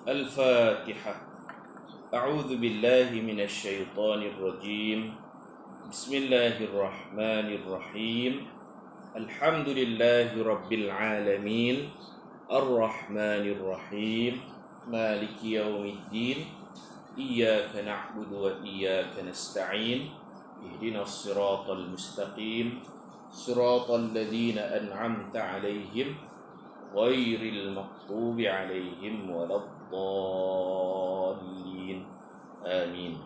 الفاتحة. أعوذ بالله من الشيطان الرجيم. بسم الله الرحمن الرحيم. الحمد لله رب العالمين الرحمن الرحيم مالك يوم الدين إياك نعبد وإياك نستعين اهدنا الصراط المستقيم صراط الذين أنعمت عليهم غير المغضوب عليهم ولا الضالين آمين.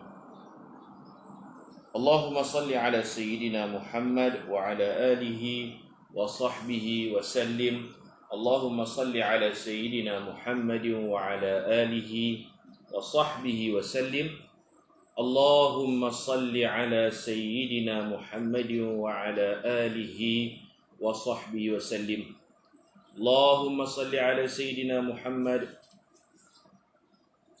اللهم صل على سيدنا محمد وعلى آله وصحبه وسلم. اللهم صل على سيدنا محمد وعلى آله وصحبه وسلم. اللهم صل على سيدنا محمد وعلى آله وصحبه وسلم. اللهم صل على سيدنا محمد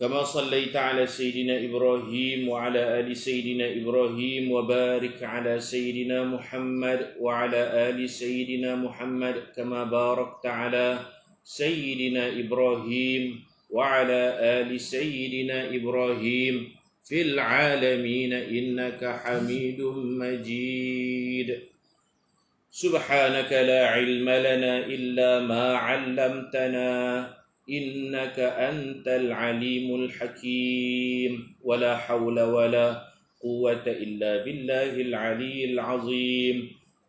كما صليت على سيدنا إبراهيم وعلى آل سيدنا إبراهيم وبارك على سيدنا محمد وعلى آل سيدنا محمد كما باركت على سيدنا إبراهيم وعلى آل سيدنا إبراهيم في العالمين إنك حميد مجيد. سبحانك لا علم لنا إلا ما علمتنا إنك أنت العليم الحكيم. ولا حول ولا قوة إلا بالله العلي العظيم.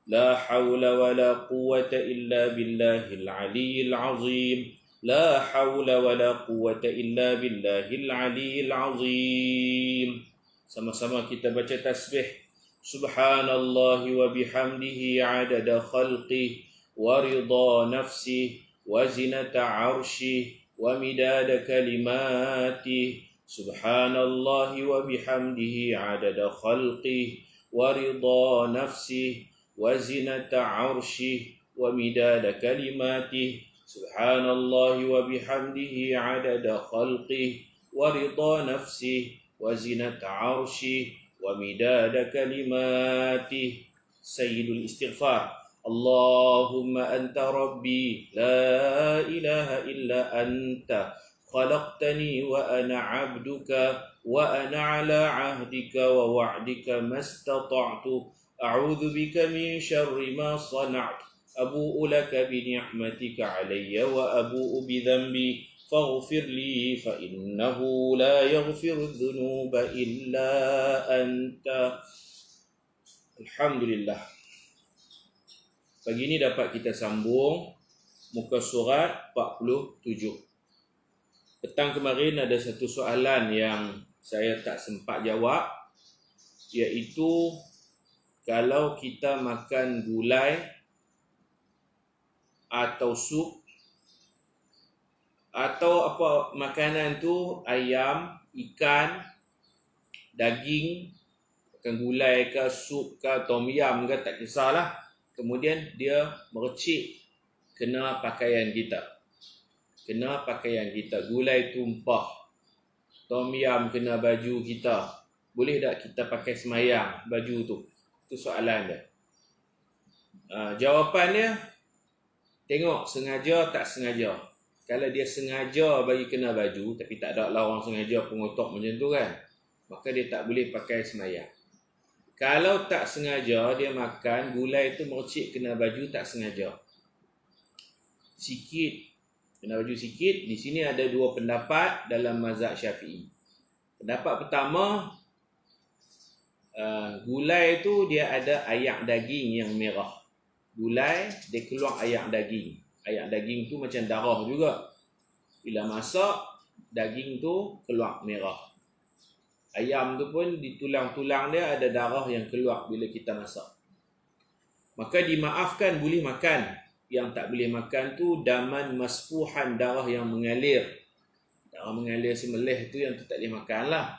لا حول ولا قوة إلا بالله العلي العظيم. لا حول ولا قوة إلا بالله العلي العظيم. Sama-sama kita baca tasbih. Subhanallah wa bihamdihi adada khalqih wa ridha nafsih wa zinata arshih wa midada kalimatih. Subhanallah wa bihamdihi adada khalqih wa ridha nafsih wa zinata arshih wa midada kalimatih. Subhanallah wa bihamdihi adada khalqih wa ridha nafsih wa zinata arshih ومداد كلماته. سيد الاستغفار. اللهم أنت ربي لا إله إلا أنت خلقتني وأنا عبدك وأنا على عهدك ووعدك ما استطعت أعوذ بك من شر ما صنعت أبوء لك بنعمتك علي وأبوء بذنبي فاغفر لي فإنه لا يغفر الذنوب إلا أنت. Alhamdulillah. Pagi ini dapat kita sambung muka surat 47. Petang kemarin ada satu soalan yang saya tak sempat jawab, iaitu kalau kita makan gulai atau sup atau apa makanan tu, ayam, ikan, daging, makan gulai ke, sup ke, tom yam ke, tak kisahlah. Kemudian dia mercik kena pakaian kita. Kena pakaian kita. Gulai tumpah, tom yam kena baju kita. Boleh tak kita pakai semayang baju tu? Itu soalan dia. Jawapannya, tengok sengaja tak sengaja. Kalau dia sengaja bagi kena baju, tapi tak ada lah orang sengaja pengotok macam tu kan, maka dia tak boleh pakai semayang. Kalau tak sengaja dia makan gulai tu mercik kena baju tak sengaja, sikit, kena baju sikit. Di sini ada dua pendapat dalam mazhab Syafi'i. Pendapat pertama, gulai tu dia ada ayak daging yang merah. Gulai dia keluar ayak daging. Ayak daging tu macam darah juga. Bila masak, daging tu keluar merah. Ayam tu pun di tulang-tulang dia ada darah yang keluar bila kita masak. Maka dimaafkan, boleh makan. Yang tak boleh makan tu daman masfuhan, darah yang mengalir. Darah mengalir semelih tu yang tu tak boleh makan lah.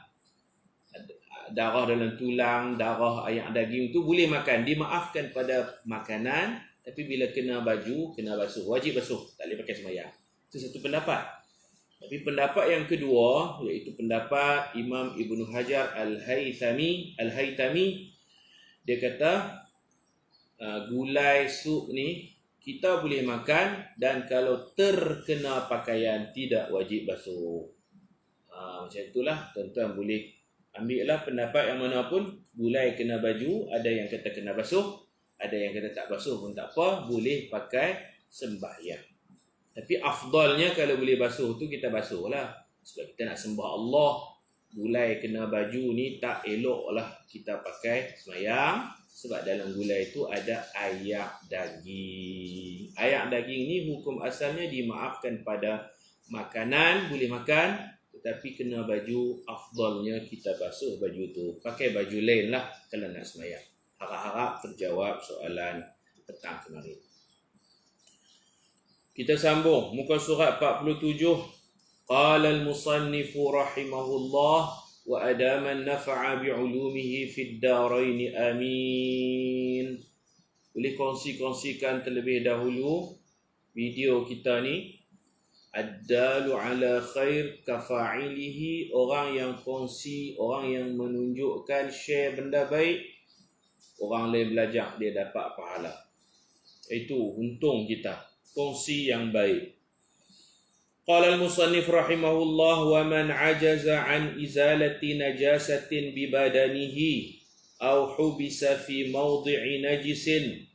Darah dalam tulang, darah ayak daging tu boleh makan. Dimaafkan pada makanan. Tapi bila kena baju, kena basuh. Wajib basuh. Tak boleh pakai semayang. Itu satu pendapat. Tapi pendapat yang kedua, iaitu pendapat Imam Ibn Hajar Al-Haytami. Dia kata, gulai sup ni kita boleh makan dan kalau terkena pakaian tidak wajib basuh. Macam itulah, tuan-tuan boleh ambil lah pendapat yang mana pun. Gulai kena baju, ada yang kata kena basuh, ada yang kata tak basuh pun tak apa, boleh pakai sembahyang. Tapi afdalnya kalau boleh basuh tu kita basuh lah, sebab kita nak sembah Allah. Gulai kena baju ni tak elok lah kita pakai sembahyang, sebab dalam gulai tu ada ayak daging. Ayak daging ni hukum asalnya dimaafkan pada makanan, boleh makan, tetapi kena baju, afdalnya kita basuh baju tu. Pakai baju lain lah kalau nak sembahyang. Harap-harap terjawab soalan petang kemarin. Kita sambung muka surat 47. Qala al-musannifu rahimahullah wa adama an-naf'a bi'ulumihi fid darain amin. Boleh kongsikan terlebih dahulu video kita ni. Ad-dalu ala khair kafa'ilihi, orang yang kongsi, orang yang menunjukkan, share benda baik, orang lain belajar, dia dapat pahala. Itu untung kita, kongsi yang baik. Qala al-musannif rahimahullah wa man ajaza an izalati najasatin bi badanihi aw hubisa fi mawdi'i najisin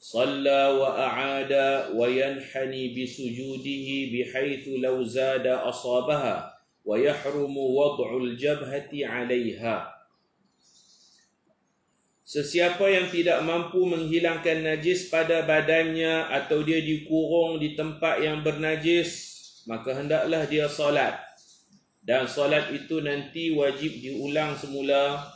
صلى وأعاد وينحني بسجوده بحيث لو زاد أصابها ويحرم وضع الجبهة عليها. Sesiapa yang tidak mampu menghilangkan najis pada badannya atau dia dikurung di tempat yang bernajis, maka hendaklah dia solat. Dan solat itu nanti wajib diulang semula.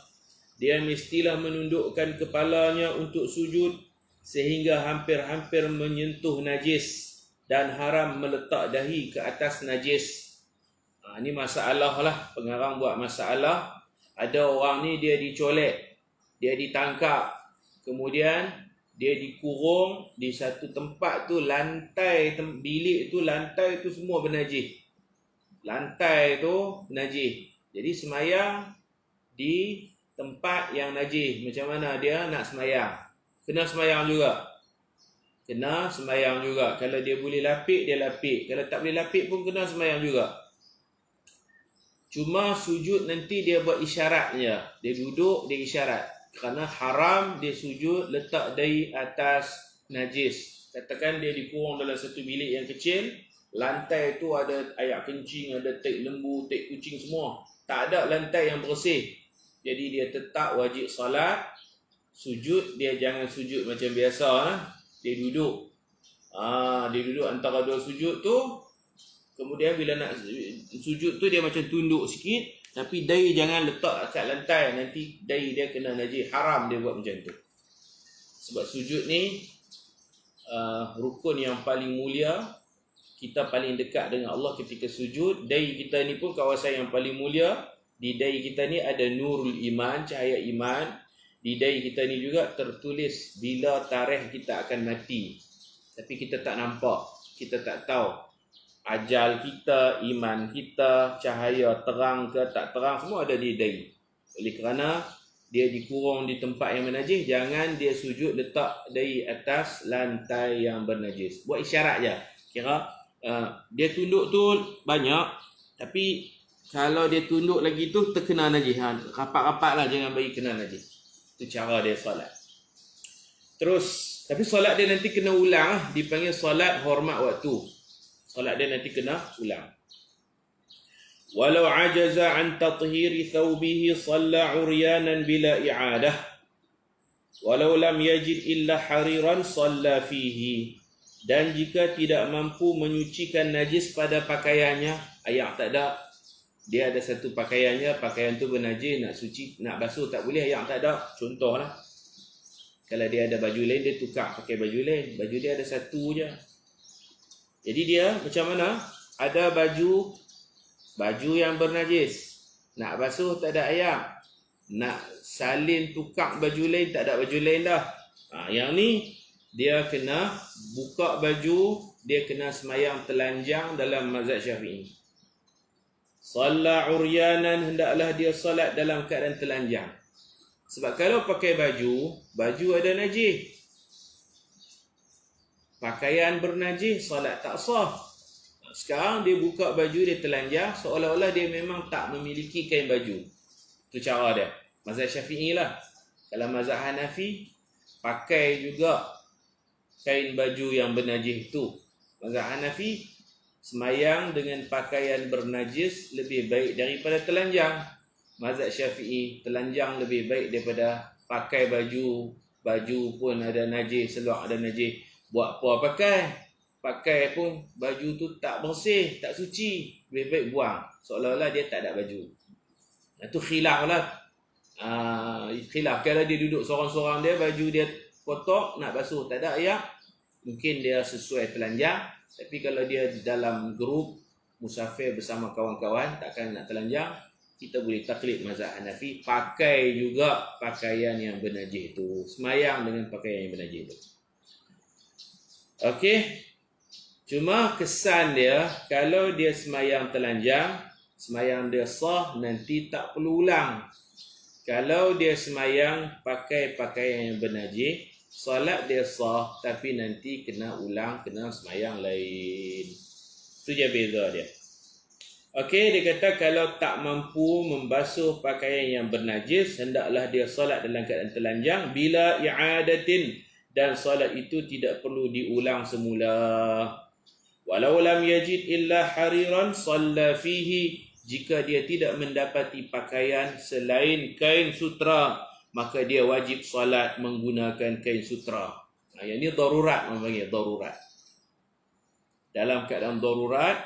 Dia mestilah menundukkan kepalanya untuk sujud sehingga hampir-hampir menyentuh najis dan haram meletak dahi ke atas najis. Ini masalah lah, pengarang buat masalah. Ada orang ni dia dicolek, dia ditangkap, kemudian dia dikurung di satu tempat tu, lantai bilik tu, lantai tu semua bernajis. Lantai tu najis. Jadi semayang di tempat yang najis, macam mana dia nak semayang? Kena semayang juga. Kena semayang juga. Kalau dia boleh lapik, dia lapik. Kalau tak boleh lapik pun kena semayang juga. Cuma sujud nanti dia buat isyarat je. Dia duduk, dia isyarat. Kerana haram dia sujud letak dahi atas najis. Katakan dia dikurung dalam satu bilik yang kecil. Lantai tu ada ayak kencing, ada tek lembu, tek kucing semua. Tak ada lantai yang bersih. Jadi dia tetap wajib salat. Sujud, dia jangan sujud macam biasa. Dia duduk. Dia duduk antara dua sujud tu. Kemudian bila nak sujud tu dia macam tunduk sikit. Tapi dahi jangan letak kat lantai. Nanti dahi dia kena najis. Haram dia buat macam tu. Sebab sujud ni rukun yang paling mulia. Kita paling dekat dengan Allah ketika sujud. Dahi kita ni pun kawasan yang paling mulia. Di dahi kita ni ada nurul iman, cahaya iman. Di dahi kita ni juga tertulis bila tarikh kita akan mati. Tapi kita tak nampak, kita tak tahu. Ajal kita, iman kita, cahaya terang ke tak terang, semua ada di dahi. Oleh kerana dia dikurung di tempat yang bernajis, jangan dia sujud letak dahi atas lantai yang bernajis. Buat isyarat je. Kira dia tunduk tu banyak, tapi kalau dia tunduk lagi tu terkena najis. Rapat-rapat lah, jangan bagi kena najis. Itu cara dia solat. Terus, tapi solat dia nanti kena ulang. Dipanggil solat hormat waktu. Solat dia nanti kena ulang. Walau ajaza an tathhiri thawbihi salla uryanan bila i'adah. Walau lam yajid illa hariran salla fihi. Dan jika tidak mampu menyucikan najis pada pakaiannya, ayak tak ada. Dia ada satu pakaiannya, pakaian tu bernajis, nak suci, nak basuh tak boleh, yang tak ada. Contohlah. Kalau dia ada baju lain, dia tukar pakai baju lain. Baju dia ada satu je. Jadi dia macam mana? Ada baju yang bernajis. Nak basuh tak ada ayak. Nak salin tukar baju lain, tak ada baju lain dah. Yang ni, dia kena buka baju, dia kena semayang telanjang dalam mazhab Syafi'i. Salla uryanan, hendaklah dia salat dalam keadaan telanjang. Sebab kalau pakai baju ada najis. Pakaian bernajis, salat tak sah. Sekarang dia buka baju, dia telanjang, seolah-olah dia memang tak memiliki kain baju. Itu cara dia. Mazhab Syafi'i lah. Kalau mazhab Hanafi, pakai juga kain baju yang bernajis itu. Mazhab Hanafi, semayang dengan pakaian bernajis lebih baik daripada telanjang. Mazhab Syafi'i, telanjang lebih baik daripada pakai baju. Baju pun ada najis, seluar ada najis. Buat apa pakai? Pakai pun baju tu tak bersih, tak suci. Lebih baik buang. Seolah-olah dia tak ada baju. Itu khilaf lah. Khilaf. Kalau dia duduk sorang-sorang dia, baju dia kotor, nak basuh, tak ada air, mungkin dia sesuai telanjang. Tapi kalau dia dalam grup musafir bersama kawan-kawan, takkan nak telanjang, kita boleh taklid mazhab Hanafi, pakai juga pakaian yang bernajis itu. Semayang dengan pakaian yang bernajis itu. Okey. Cuma kesan dia, kalau dia semayang telanjang, semayang dia sah, nanti tak perlu ulang. Kalau dia semayang pakai pakaian yang bernajis, solat dia sah, tapi nanti kena ulang, kena semayang lain. Itu je beza dia. Okey, dia kata kalau tak mampu membasuh pakaian yang bernajis, hendaklah dia solat dalam keadaan telanjang bila i'adatin, dan solat itu tidak perlu diulang semula. Walau lam yajid illa hariran shalla fihi, jika dia tidak mendapati pakaian selain kain sutra, maka dia wajib solat menggunakan kain sutra. Yang ini darurat, orang panggil darurat. Dalam keadaan darurat,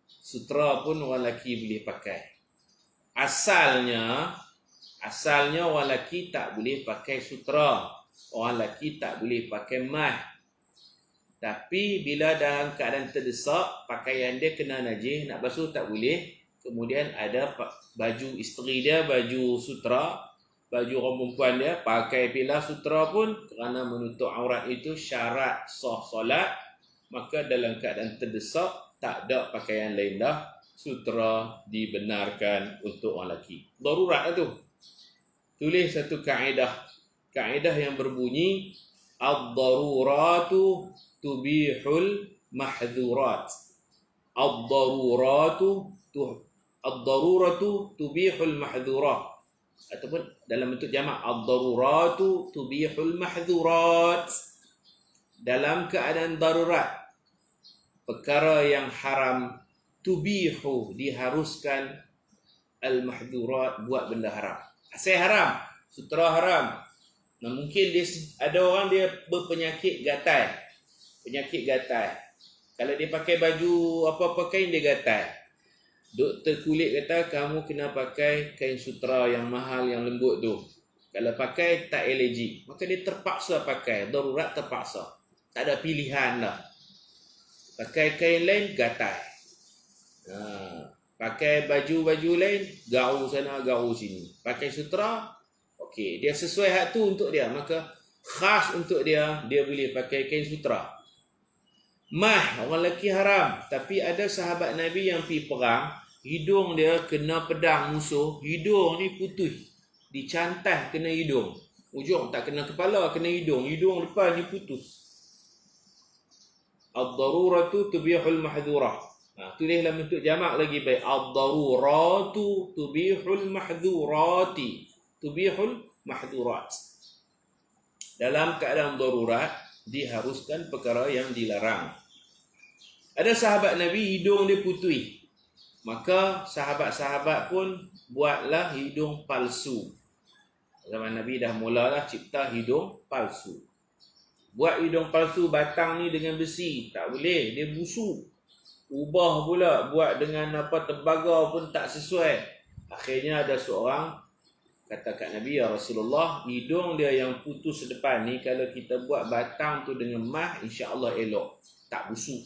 sutra pun orang lelaki boleh pakai. Asalnya orang lelaki tak boleh pakai sutra. Orang lelaki tak boleh pakai mah. Tapi bila dalam keadaan terdesak, pakaian dia kena najis, nak basuh tak boleh. Kemudian ada baju isteri dia, baju sutra, baju orang perempuan dia, pakai pila sutra pun kerana menutup aurat itu syarat sah solat. Maka dalam keadaan terdesak, tak ada pakaian lain dah, sutra dibenarkan untuk orang lelaki. Darurat tu. Tulis satu kaedah. Kaedah yang berbunyi, ad-daruratu tubihul mahdhurat. Ad-daruratu tubihul mahdhurat. Ataupun dalam bentuk jamak, ad-daruratu tubihul mahdhurat. Dalam keadaan darurat, perkara yang haram, tubihu, diharuskan, al-mahdhurat, buat benda haram. Asal haram, sutra haram. Nah, mungkin dia ada orang dia berpenyakit gatal. Penyakit gatal. Kalau dia pakai baju apa-apa kain, dia gatal. Doktor kulit kata kamu kena pakai kain sutra yang mahal, yang lembut tu. Kalau pakai tak alergi, maka dia terpaksa pakai. Darurat terpaksa. Tak ada pilihan dah. Pakai kain lain, gatal. Pakai baju-baju lain, gaul sana, gaul sini. Pakai sutra, okey, dia sesuai hak tu untuk dia, maka khas untuk dia, dia boleh pakai kain sutra. Mah, orang lelaki haram. Tapi ada sahabat Nabi yang pergi perang, hidung dia kena pedang musuh, hidung ni putus, dicantas kena hidung. Ujung tak kena kepala, kena hidung. Hidung depan ni putus. Ad-daruratu tubihul mahdhurah. Tulis dalam bentuk jamak lagi baik. Ad-daruratu tubihul mahdhurati. Tubihul mahdhurat. Dalam keadaan darurat, diharuskan perkara yang dilarang. Ada sahabat Nabi hidung dia putih. Maka sahabat-sahabat pun buatlah hidung palsu. Zaman Nabi dah mulalah cipta hidung palsu. Buat hidung palsu batang ni dengan besi, tak boleh, dia busuk. Ubah pula, buat dengan tembaga pun tak sesuai. Akhirnya ada seorang kata kat Nabi, ya Rasulullah, hidung dia yang putus depan ni, kalau kita buat batang tu dengan mah, insya-Allah elok, tak busuk.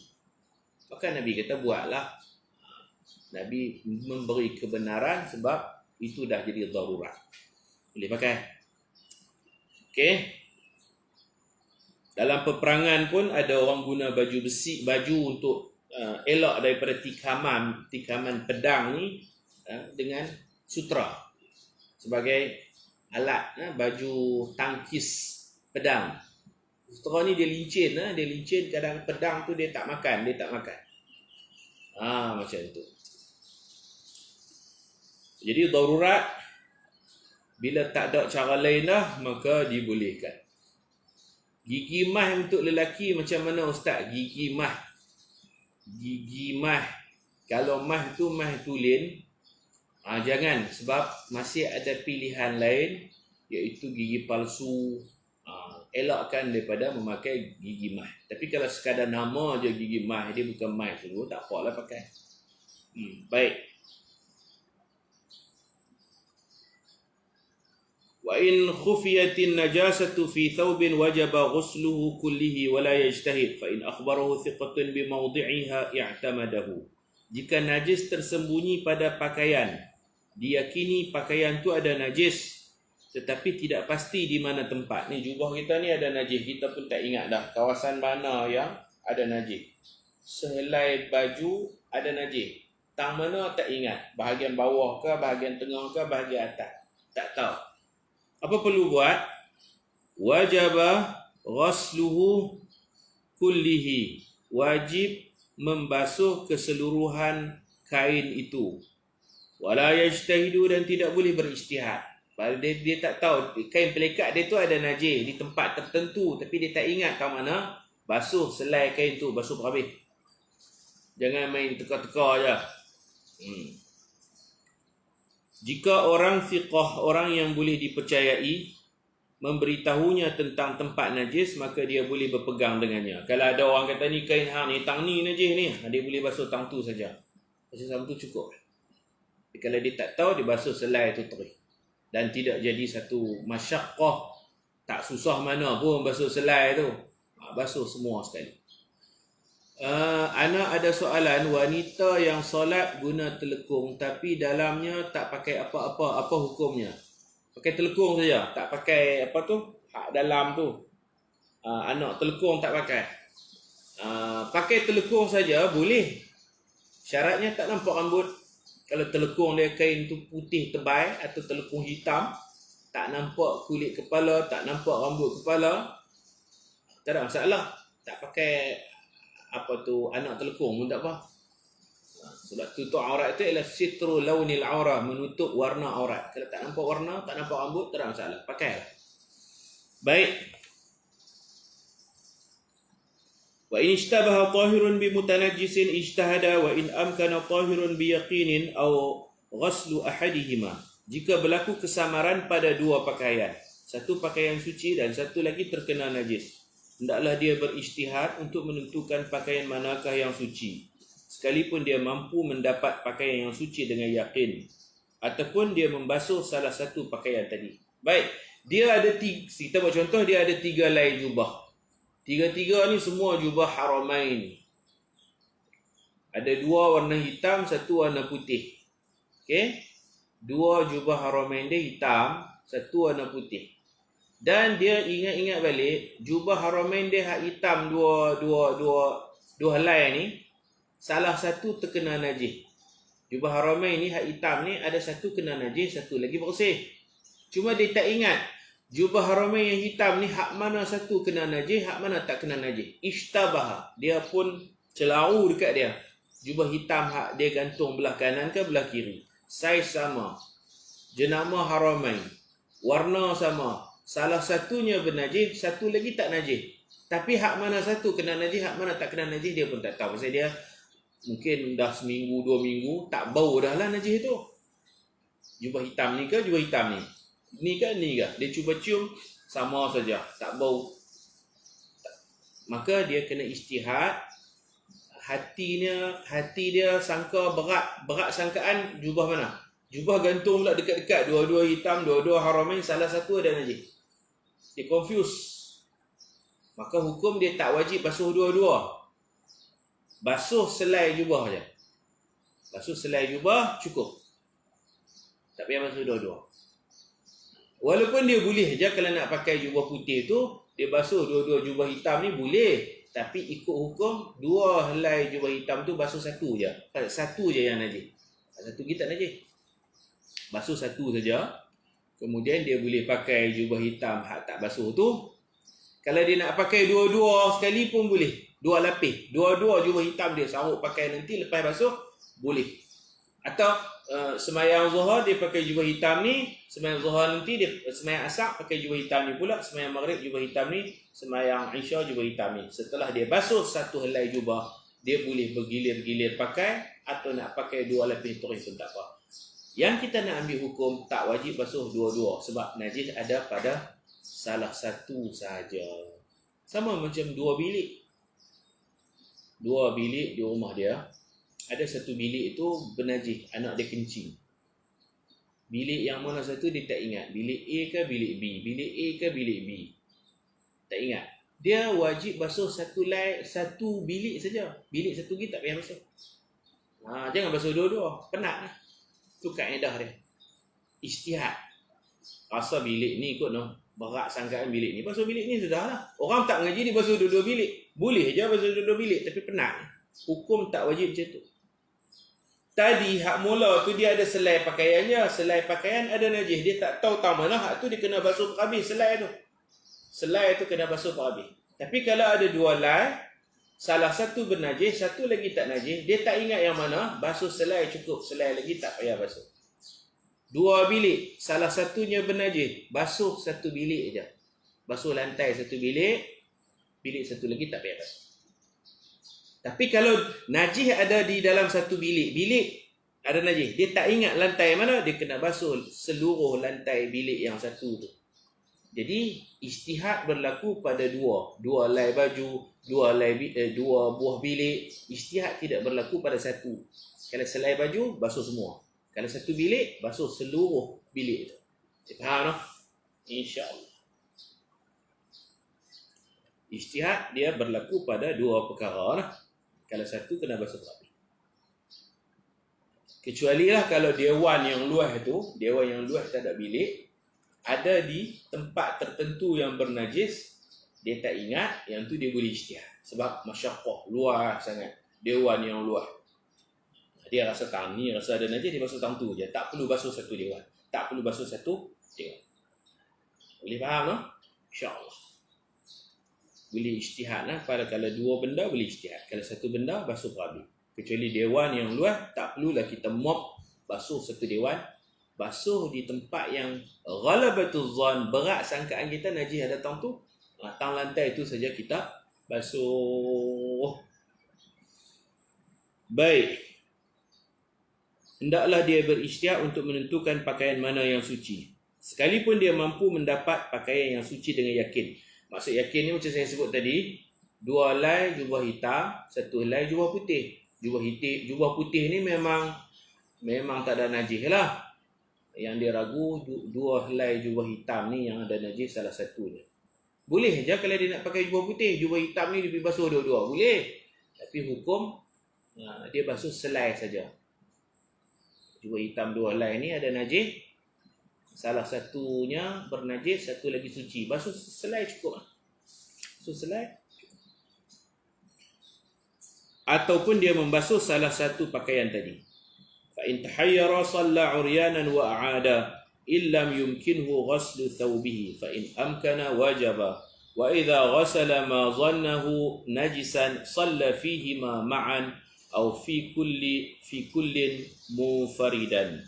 Maka Nabi kata buatlah. Nabi memberi kebenaran sebab itu dah jadi darurat. Boleh pakai. Okey. Dalam peperangan pun ada orang guna baju besi, baju untuk elak daripada tikaman pedang ni dengan sutra sebagai alat, baju tangkis pedang. Sutra ni dia lincin, kadang pedang tu dia tak makan. Macam tu. Jadi darurat, bila tak ada cara lain dah, maka dibolehkan. Gigi mah untuk lelaki macam mana ustaz? Gigi mah. Kalau mah tu lin. Jangan, sebab masih ada pilihan lain, iaitu gigi palsu. Elakkan daripada memakai gigi mah. Tapi kalau sekadar nama je gigi mah, dia bukan mah tu, tak apalah pakai. Baik. Wa in khufiyatin najasatu fi thawbin wajaba ghusluhu kullihi wa la yajtahid fa in akhbarahu thiqatun bi mawdi'iha i'tamadahu. Jika najis tersembunyi pada pakaian, diyakini pakaian tu ada najis tetapi tidak pasti di mana tempat. Ni jubah kita ni ada najis, kita pun tak ingat dah kawasan mana yang ada najis. Sehelai baju ada najis, tang mana tak ingat, bahagian bawah ke, bahagian tengah ke, bahagian atas, tak tahu. Apa perlu buat? Wajaba ghasluhu kullihi. Wajib membasuh keseluruhan kain itu. Wala yajtahidu, dan tidak boleh beristihad. Dia tak tahu kain pelikat dia tu ada najis di tempat tertentu, tapi dia tak ingat kat mana. Basuh selai kain tu, basuh habis. Jangan main teka-teka je. Jika orang thiqah, orang yang boleh dipercayai, memberitahunya tentang tempat najis, maka dia boleh berpegang dengannya. Kalau ada orang kata ni kain hang ni, tang ni najis ni, dia boleh basuh tang tu saja. Basuh tang tu cukup. Kalau dia tak tahu, dia basuh selai tu terus. Dan tidak jadi satu masyaqqah, tak susah mana pun basuh selai tu. Basuh semua sekali. Ana ada soalan, wanita yang solat guna telekung tapi dalamnya tak pakai apa-apa, apa hukumnya? Pakai telekung saja, tak pakai apa tu, hak dalam tu. Anak telekung tak pakai. Pakai telekung saja boleh. Syaratnya tak nampak rambut. Kalau telekung dia kain tu putih tebal atau telekung hitam, tak nampak kulit kepala, tak nampak rambut kepala, tak ada masalah. Tak pakai apa tu anak telekung pun tak apa. Sebab tutup aurat itu ialah sitru launil aurah, menutup warna aurat. Kalau tak nampak warna, tak nampak rambut, tak ada masalah, pakai. Baik. Wa in ishtabaha tahirun bi mutanajjisin ijtahada wa in amkana tahirun bi yaqinin aw ghaslu ahadihima. Jika berlaku kesamaran pada dua pakaian, satu pakaian suci dan satu lagi terkena najis, hendaklah dia berijtihad untuk menentukan pakaian manakah yang suci, sekalipun dia mampu mendapat pakaian yang suci dengan yakin, ataupun dia membasuh salah satu pakaian tadi. Baik, dia ada kita buat contoh, dia ada 3 helai jubah. Tiga-tiga ni semua jubah haramain. Ada 2 warna hitam, 1 warna putih. Okey? 2 jubah haramain dia hitam, 1 warna putih. Dan dia ingat-ingat balik, jubah haramain dia hak hitam dua helai ni, salah satu terkena najis. Jubah haramain ni hak hitam ni ada satu kena najis, satu lagi bersih. Cuma dia tak ingat jubah haramain yang hitam ni hak mana satu kena najis, hak mana tak kena najis. Ishtabaha, dia pun celaru dekat dia. Jubah hitam hak dia gantung belah kanan ke belah kiri, saiz sama, jenama haramain, warna sama, salah satunya bernajis, satu lagi tak najis. Tapi hak mana satu kena najis, hak mana tak kena najis, dia pun tak tahu. Pasal dia mungkin dah seminggu, 2 minggu tak bau dah lah najis tu. Jubah hitam ni ke jubah hitam ni, ni ke ni ke, dia cuba cium sama saja, tak bau. Maka dia kena ijtihad. Hati dia sangka berat sangkaan jubah mana. Jubah gantung pula dekat-dekat, dua-dua hitam, dua-dua haramain, salah satu ada najis. Dia confuse. Maka hukum dia tak wajib basuh dua-dua. Basuh selai jubah je. Basuh selai jubah cukup. Tak payah basuh dua-dua. Walaupun dia boleh je kalau nak pakai jubah putih tu, dia basuh dua-dua jubah hitam ni boleh. Tapi ikut hukum, 2 helai jubah hitam tu basuh satu je. Satu je yang najis. Satu kita najis. Basuh satu saja. Kemudian dia boleh pakai jubah hitam hak tak basuh tu. Kalau dia nak pakai dua-dua sekali pun boleh. 2 lapis. Dua-dua jubah hitam dia saruk pakai nanti lepas basuh boleh. Atau semayang zuhur dia pakai jubah hitam ni, semayang zuhur nanti dia semayang asar pakai jubah hitam ni pula, semayang maghrib jubah hitam ni, semayang isya jubah hitam ni. Setelah dia basuh satu helai jubah, dia boleh bergilir-gilir pakai atau nak pakai 2 lapis terus pun tak apa. Yang kita nak ambil hukum tak wajib basuh dua-dua sebab najis ada pada salah satu sahaja. Sama macam 2 bilik. 2 bilik di rumah dia. Ada satu bilik itu bernajis, anak dia kencing. Bilik yang mana satu dia tak ingat. Bilik A ke bilik B? Bilik A ke bilik B? Tak ingat. Dia wajib basuh satu bilik saja. Bilik satu lagi tak payah basuh. Jangan basuh dua-dua. Penat lah. Itu kaedah dia. Ijtihad. Rasa bilik ni kot no. Berat sangkaan bilik ni. Basuh bilik ni sudah lah. Orang tak mengaji dia basuh dua-dua bilik. Boleh je basuh dua-dua bilik. Tapi penat. Hukum tak wajib macam tu. Tadi hak mula tu dia ada selai pakaiannya. Selai pakaian ada najis. Dia tak tahu mana hak tu dia kena basuh habis selai tu. Selai tu kena basuh habis. Tapi kalau ada 2 lai, salah satu bernajis, satu lagi tak najis, dia tak ingat yang mana, basuh selai cukup. Selai lagi tak payah basuh. 2 bilik, salah satunya bernajis, basuh satu bilik je. Basuh lantai satu bilik, bilik satu lagi tak payah basuh. Tapi kalau najis ada di dalam satu bilik ada najis, dia tak ingat lantai mana, dia kena basuh seluruh lantai bilik yang satu tu. Jadi ijtihad berlaku pada 2 helai baju, 2 buah bilik. Ijtihad tidak berlaku pada satu. Kalau selai baju basuh semua. Kalau satu bilik basuh seluruh bilik tu. Faham tak? Insya-Allah. Ijtihad dia berlaku pada 2 perkara lah. Kalau satu kena basuh rapi. Kecuali lah kalau dewan yang luas tu, dewan yang luas tak ada bilik, ada di tempat tertentu yang bernajis, dia tak ingat, yang tu dia boleh ijtihad. Sebab masyaqqah luas sangat, dewan yang luas. Dia rasa tang ni, rasa ada najis, dia basuh tang tu je. Tak perlu basuh satu dewan. Tak perlu basuh satu dewan. Boleh faham tak? InsyaAllah. Boleh ijtihad lah. Kalau 2 benda boleh ijtihad. Kalau satu benda basuh rabi. Kecuali dewan yang luas, tak perlulah kita mop basuh satu dewan. Basuh di tempat yang ghalabatul zan, berat sangkaan kita najis ada tang tu, tang lantai itu saja kita basuh. Baik. Hendaklah dia berijtihad untuk menentukan pakaian mana yang suci. Sekalipun dia mampu mendapat pakaian yang suci dengan yakin. Maksud yakin ni macam saya sebut tadi, 2 helai jubah hitam, 1 helai jubah putih. Jubah putih ni memang tak ada najis lah. Yang dia ragu 2 helai jubah hitam ni yang ada najis salah satunya. Boleh je kalau dia nak pakai jubah putih, jubah hitam ni dia basuh dua-dua, boleh. Tapi hukum dia basuh selai saja. Jubah hitam 2 helai ni ada najis, salah satunya bernajis, satu lagi suci. Basuh selai cukup lah. Basuh selai. Ataupun dia membasuh salah satu pakaian tadi. Fa in tahayyara shalla 'uryanan wa a'ada illam yumkinhu ghaslu thawbihi fa in amkana wajaba wa idza ghasala ma dhannahu najisan shalla fihi ma ma'an aw fi kullin munfaridan.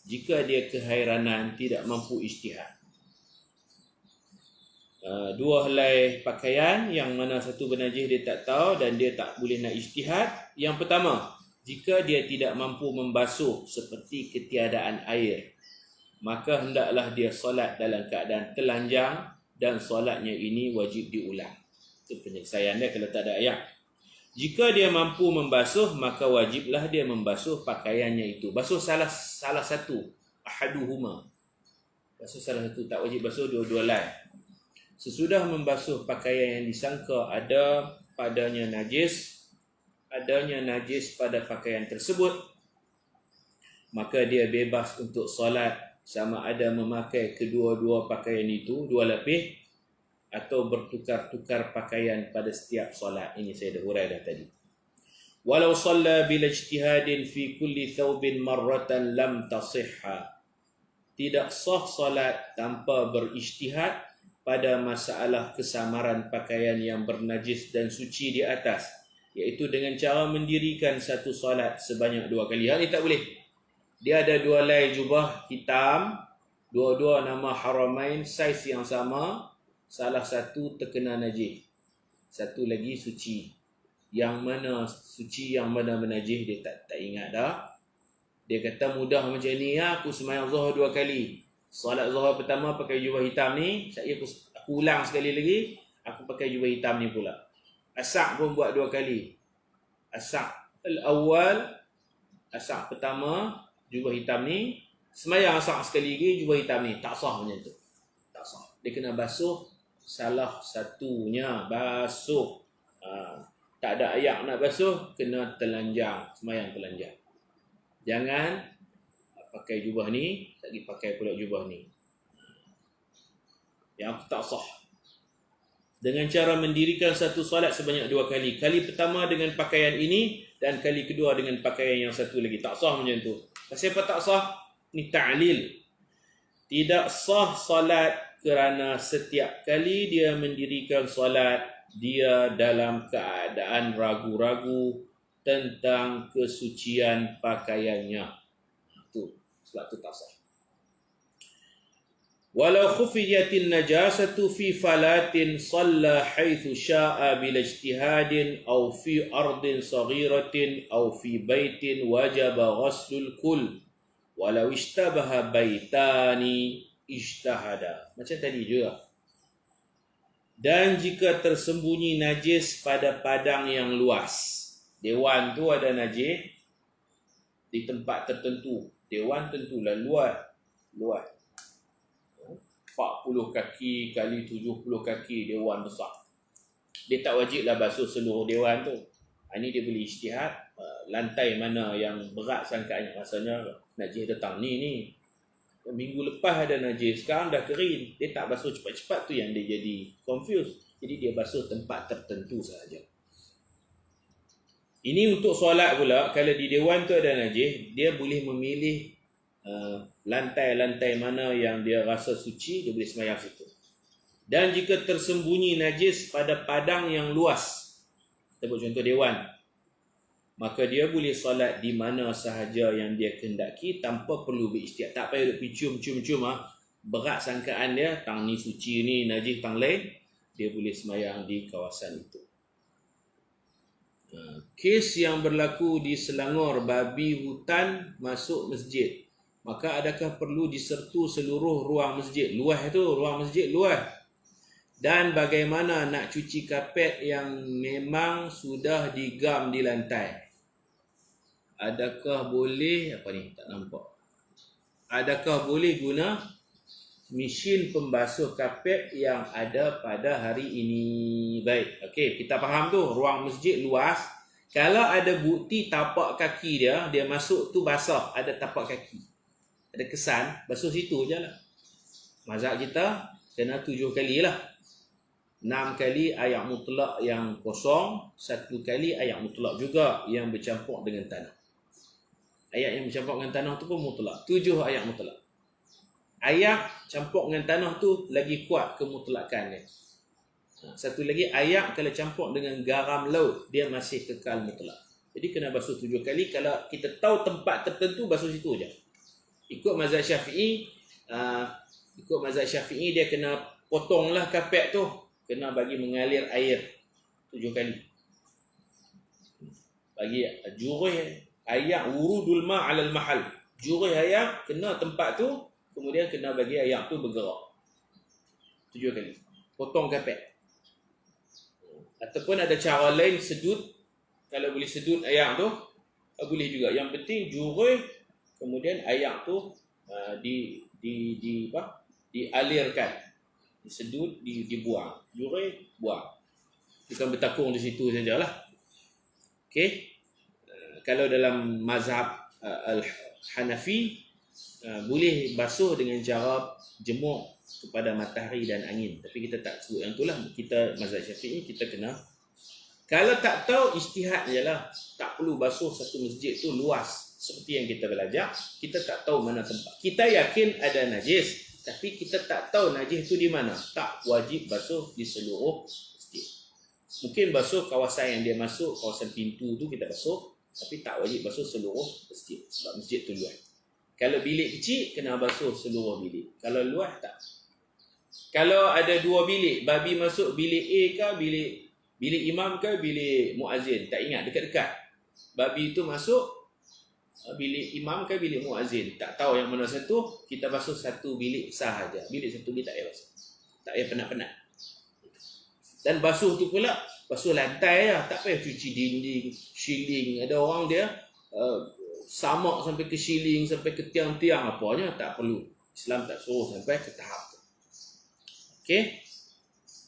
Jika dia kehairanan tidak mampu ijtihad. 2 helai pakaian yang mana satu bernajis dia tak tahu dan dia tak boleh nak ijtihad. Yang pertama, jika dia tidak mampu membasuh seperti ketiadaan air, maka hendaklah dia solat dalam keadaan telanjang dan solatnya ini wajib diulang. Itu penyelesaian dia kalau tak ada ayat. Jika dia mampu membasuh, maka wajiblah dia membasuh pakaiannya itu. Basuh salah satu, ahaduhuma. Basuh salah satu, tak wajib basuh dua-dua helai. Sesudah membasuh pakaian yang disangka ada padanya najis, pada pakaian tersebut, maka dia bebas untuk solat sama ada memakai kedua-dua pakaian itu, 2 lapis, atau bertukar-tukar pakaian pada setiap solat. Ini saya dah hurai dah tadi. Walau shalla bila ijtihadin fi kulli thawbin marratan lam tasihha. Tidak sah solat tanpa berijtihad pada masalah kesamaran pakaian yang bernajis dan suci di atas, iaitu dengan cara mendirikan satu solat sebanyak 2 kali. Hal ini tak boleh. Dia ada 2 helai jubah hitam, dua-dua nama Haramain, saiz yang sama, salah satu terkena najis, satu lagi suci. Yang mana suci, yang mana menajis, dia tak ingat dah. Dia kata mudah macam ni ya, aku sembahyang Zuhur 2 kali. Solat Zuhur pertama pakai jubah hitam ni, aku ulang sekali lagi, aku pakai jubah hitam ni pula. Asar pun buat 2 kali. Asar al-awwal, asar pertama jubah hitam ni, sembahyang asar sekali lagi jubah hitam ni. Tak sah macam tu. Tak sah. Dia kena basuh salah satunya, basuh. Tak ada ayak nak basuh, kena telanjang, sembahyang telanjang. Jangan pakai jubah ni, tak pergi pakai pula jubah ni. Yang tak sah. Dengan cara mendirikan satu solat sebanyak 2 kali. Kali pertama dengan pakaian ini, dan kali kedua dengan pakaian yang satu lagi. Tak sah macam tu. Pasal apa tak sah? Ni ta'lil. Tidak sah solat kerana setiap kali dia mendirikan solat, dia dalam keadaan ragu-ragu tentang kesucian pakaiannya. Itu sebab tu tak sah. Walau khufiyatin najasatu fi falatin salla haitsu syaa bil ijtihadin aw fi ardin saghiratin aw fi baitin wajaba ghuslul kull walau ishtabaha baitani ijtahada. Macam tadi juga. Dan jika tersembunyi najis pada padang yang luas. Dewan tu ada najis di tempat tertentu. Dewan tentulah luas. 40 kaki kali 70 kaki dewan besar. Dia tak wajiblah basuh seluruh dewan tu. Ini dia boleh ijtihad. Lantai mana yang berat sangkanya. Rasanya najis datang ni. Minggu lepas ada najis, sekarang dah kering. Dia tak basuh cepat-cepat, tu yang dia jadi confused. Jadi dia basuh tempat tertentu sahaja. Ini untuk solat pula, kalau di dewan tu ada najis, dia boleh memilih lantai-lantai mana yang dia rasa suci, dia boleh sembahyang situ. Dan jika tersembunyi najis pada padang yang luas, kita buat contoh dewan, maka dia boleh solat di mana sahaja yang dia kehendaki tanpa perlu berijtihad. Tak payah duk pergi cium-cium. Berat sangkaan dia, tang ni suci, ni najis, tang lain. Dia boleh sembahyang di kawasan itu. Kes yang berlaku di Selangor, babi hutan masuk masjid. Maka adakah perlu disertu seluruh ruang masjid? Luas tu, ruang masjid luas. Dan bagaimana nak cuci kapet yang memang sudah digam di lantai? Adakah boleh, tak nampak. Adakah boleh guna mesin pembasuh kapet yang ada pada hari ini? Baik, okey, kita faham tu, ruang masjid luas. Kalau ada bukti tapak kaki dia masuk tu basah, ada tapak kaki, ada kesan, basuh situ je lah. Mazhab kita kena 7 kali lah. 6 kali air mutlak yang kosong, 1 kali air mutlak juga yang bercampur dengan tanah. Air yang bercampur dengan tanah tu pun mutlak. 7 air mutlak. Air campur dengan tanah tu lagi kuat kemutlakan dia. Satu lagi, air kalau campur dengan garam laut, dia masih kekal mutlak. Jadi kena basuh 7 kali. Kalau kita tahu tempat tertentu, basuh situ je. Ikut mazhab Syafi'i, dia kena potonglah kapet tu, kena bagi mengalir air 7 kali. Bagi jurih air, wurudul ma' 'alal mahal. Jurih air kena tempat tu, kemudian kena bagi air tu bergerak 7 kali. Potong kapet. Ataupun ada cara lain, sedut. Kalau boleh sedut air tu, boleh juga. Yang penting jurih, kemudian air tu dialirkan, disedut, dibuang. Jurih, buang. Bukan bertakung di situ sajalah. Okey. Kalau dalam mazhab Al-Hanafi, boleh basuh dengan cara jemur kepada matahari dan angin. Tapi kita tak sebut yang itulah. Kita mazhab Syafi'i, kita kena, kalau tak tahu, ijtihad je lah. Tak perlu basuh satu masjid tu luas. Seperti yang kita belajar, kita tak tahu mana tempat. Kita yakin ada najis, tapi kita tak tahu najis tu di mana, tak wajib basuh di seluruh masjid. Mungkin basuh kawasan yang dia masuk, kawasan pintu tu kita basuh, tapi tak wajib basuh seluruh masjid sebab masjid tu luas. Kalau bilik kecil kena basuh seluruh bilik, kalau luas tak. Kalau ada 2 bilik, babi masuk bilik A ke bilik imam ke bilik muazzin, tak ingat, dekat-dekat. Babi tu masuk bilik imam ke bilik muazzin, tak tahu yang mana satu, kita basuh satu bilik sahaja. Bilik satu bilik tak payah basuh, tak payah penat-penat. Dan basuh tu pula basuh lantai lah, tak payah cuci dinding, shieling. Ada orang dia samak sampai ke shieling, sampai ke tiang-tiang apanya, tak perlu. Islam tak suruh sampai ke tahap tu. Okey.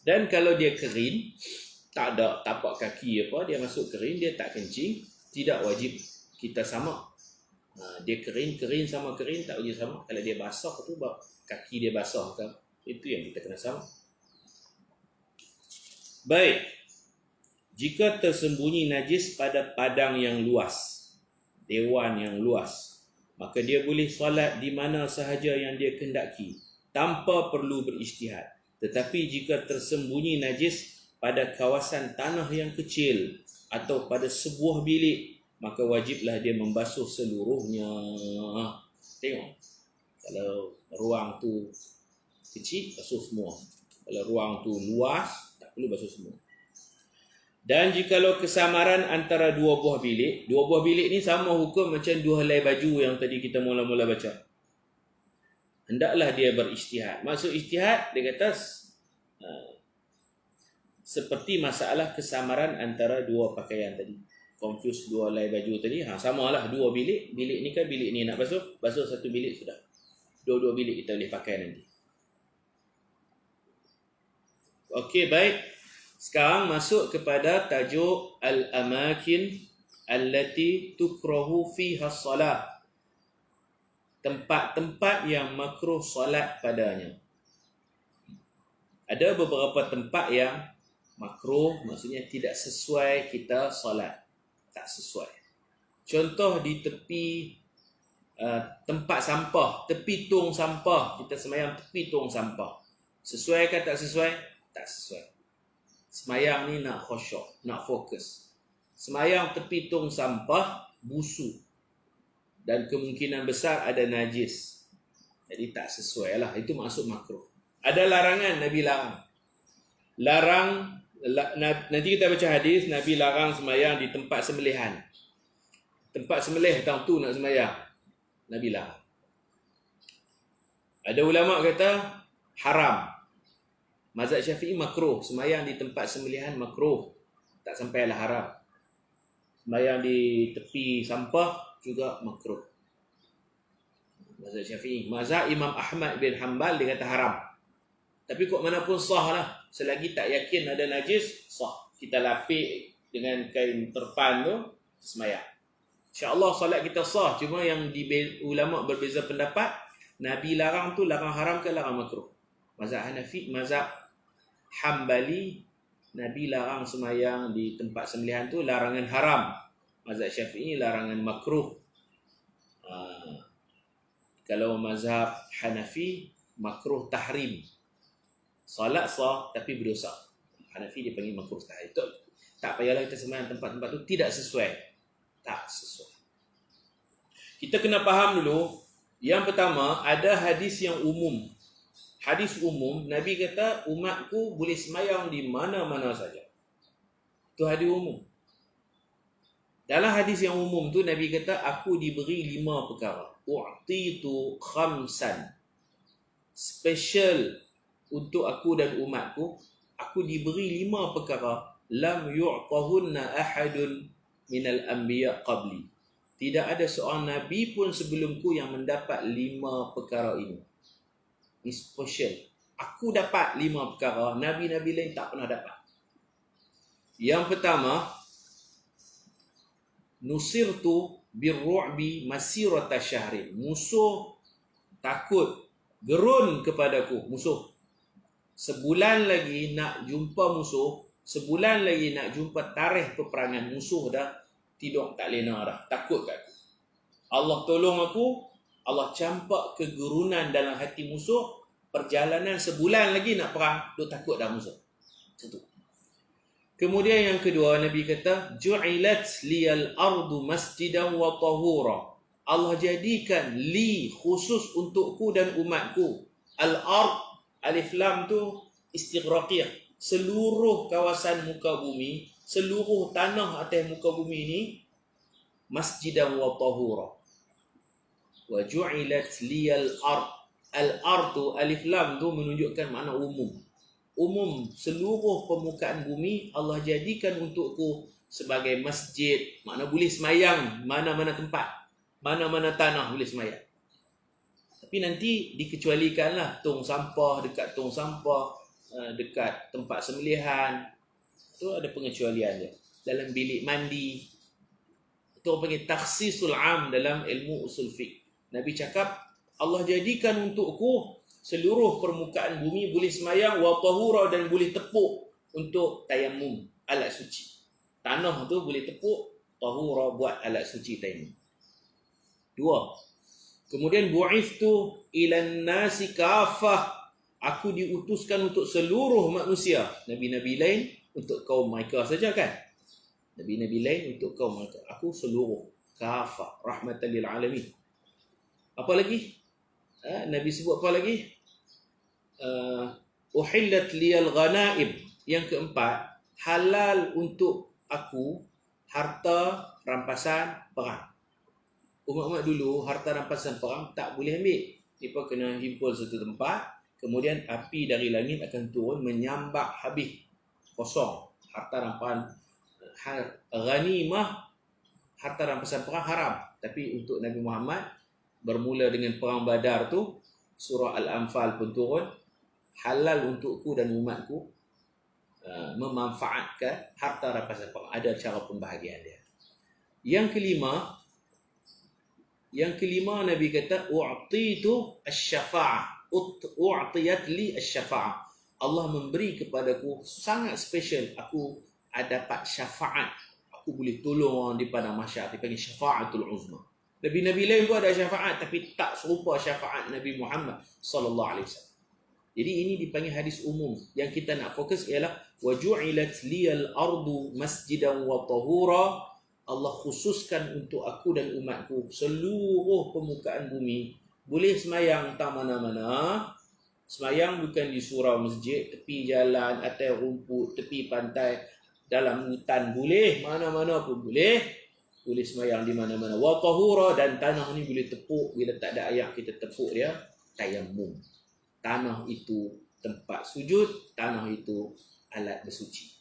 Dan kalau dia kering, tak ada tapak kaki apa, dia masuk kering, dia tak kencing, tidak wajib kita samak. Dia kering sama kering tak wajib samak. Kalau dia basah tu, kaki dia basah kan, itu yang kita kena samak. Baik, jika tersembunyi najis pada padang yang luas, dewan yang luas, maka dia boleh solat di mana sahaja yang dia kendaki tanpa perlu berijtihad. Tetapi jika tersembunyi najis pada kawasan tanah yang kecil atau pada sebuah bilik, maka wajiblah dia membasuh seluruhnya. Tengok, kalau ruang tu kecil, basuh semua. Kalau ruang tu luas, tak perlu basuh semua. Dan jikalau kesamaran antara 2 buah bilik, 2 buah bilik ni sama hukum macam 2 helai baju yang tadi kita mula-mula baca. Hendaklah dia berijtihad. Maksud ijtihad, dia kata seperti masalah kesamaran antara 2 pakaian tadi. Confuse 2 helai baju tadi, samalah 2 bilik. Bilik ni kan bilik ni nak basuh, basuh satu bilik sudah. 2 bilik kita boleh pakai nanti. Okey, baik. Sekarang masuk kepada tajuk al-amakin allati tukrahu fiha salat. Tempat-tempat yang makruh solat padanya. Ada beberapa tempat yang makruh, maksudnya tidak sesuai kita solat. Tak sesuai. Contoh di tepi tempat sampah, tepi tong sampah, kita sembahyang tepi tong sampah. Sesuai ke tak sesuai? Tak sesuai. Semayang ni nak khusyuk, nak fokus. Semayang tepi tong sampah, busuk. Dan kemungkinan besar ada najis. Jadi tak sesuai lah. Itu maksud makruh. Ada larangan, Nabi larang. Nanti kita baca hadis, Nabi larang semayang di tempat sembelihan. Tempat sembelih, tahun tu nak semayang. Nabi larang. Ada ulama kata haram. Mazhab Syafi'i makruh, semayang di tempat sembelihan makruh, tak sampailah haram. Semayang di tepi sampah juga makruh. Mazhab Syafi'i. Mazhab Imam Ahmad bin Hanbal dia kata haram. Tapi kok mana pun sah lah, selagi tak yakin ada najis, sah. Kita lapik dengan kain terpan tu, semayang. InsyaAllah solat kita sah. Cuma yang ulama berbeza pendapat, Nabi larang tu larang haram ke larang makruh. Mazhab Hanafi, mazhab Hambali, Nabi larang semayang di tempat sembelihan tu larangan haram. Mazhab Syafi'i larangan makruh. Kalau mazhab Hanafi makruh tahrim. Salat sah tapi berdosa. Hanafi dia panggil makruh tahrim. Tak payahlah kita semayang tempat-tempat tu tidak sesuai. Tak sesuai. Kita kena faham dulu. Yang pertama, ada hadis yang umum. Hadis umum, Nabi kata umatku boleh semayang di mana-mana saja. Itu hadis umum. Dalam hadis yang umum tu Nabi kata aku diberi 5 perkara. U'titu khamsan. Special untuk aku dan umatku, aku diberi 5 perkara. Lam yu'tahunna ahadun minal anbiya qabli. Tidak ada seorang nabi pun sebelumku yang mendapat 5 perkara ini. Ini special. Aku dapat 5 perkara, nabi-nabi lain tak pernah dapat. Yang pertama, nusirtu birru'bi masirata syahrin. Musuh takut, gerun kepadaku musuh. Sebulan lagi nak jumpa musuh, sebulan lagi nak jumpa tarikh peperangan, musuh dah tidur tak lena dah, takut kat aku. Allah tolong aku, Allah campak kegerunan dalam hati musuh, perjalanan sebulan lagi nak perang, duk takut dah musuh. Satu. Kemudian yang kedua, Nabi kata, ju'ilat liyal ardu masjidan wa tahura. Allah jadikan li khusus untukku dan umatku. Al-ard, alif lam tu istighraqiyah. Seluruh kawasan muka bumi, seluruh tanah atas muka bumi ni masjidan wa tahura. Wa ju'ilat liyal ard. Al-ard tu alif lam tu menunjukkan makna umum. Umum seluruh permukaan bumi Allah jadikan untukku sebagai masjid. Makna boleh semayang mana-mana tempat, mana-mana tanah boleh semayang. Tapi nanti dikecualikanlah tong sampah, dekat tong sampah, dekat tempat sembelihan. Tu ada pengecualian dia. Dalam bilik mandi. Itu orang panggil takhsisul am dalam ilmu usul fiqh. Nabi cakap, Allah jadikan untukku seluruh permukaan bumi boleh semayang wa tahura dan boleh tepuk untuk tayammum, alat suci. Tanah tu boleh tepuk, tahura buat alat suci tayammum. Dua. Kemudian bu'ithtu ilan nasi kafah. Aku diutuskan untuk seluruh manusia. Nabi-nabi lain untuk kaum mereka saja kan? Nabi-nabi lain untuk kaum mereka. Aku seluruh kafah, rahmatan lil alamin. Apa lagi? Nabi sebut apa lagi? Uhillat liyal ghanaim. Yang keempat, halal untuk aku harta rampasan perang. Umat-umat dulu harta rampasan perang tak boleh ambil. Mereka kena himpun satu tempat, kemudian api dari langit akan turun menyambar habis, kosong. Harta rampasan ghanimah, harta rampasan perang haram. Tapi untuk Nabi Muhammad, bermula dengan perang Badar tu, surah Al-Anfal pun turun, halal untukku dan umatku memanfaatkan harta rampasan perang. Ada cara pembahagian dia. Yang kelima Nabi kata, u'titu asy-syafa'ah. U'tiyat li asy-syafa'ah. Allah memberi kepadaku sangat special. Aku dapat syafaat. Aku boleh tolong orang di padang mahsyar. Dipanggil syafa'atul uzma. Nabi-nabi lain pun ada syafaat, tapi tak serupa syafaat Nabi Muhammad sallallahu alaihi wasallam. Jadi ini dipanggil hadis umum. Yang kita nak fokus ialah wa ju'ilat liyal ardu masjidan wa tahura. Allah khususkan untuk aku dan umatku seluruh permukaan bumi boleh semayang tak mana-mana. Semayang bukan di surau masjid, tepi jalan, atas rumput, tepi pantai, dalam hutan boleh, mana-mana pun boleh. Boleh semayang di mana-mana. Wa tahura, dan tanah ni boleh tepuk. Bila tak ada air kita tepuk dia, tayammum. Tanah itu tempat sujud, tanah itu alat bersuci.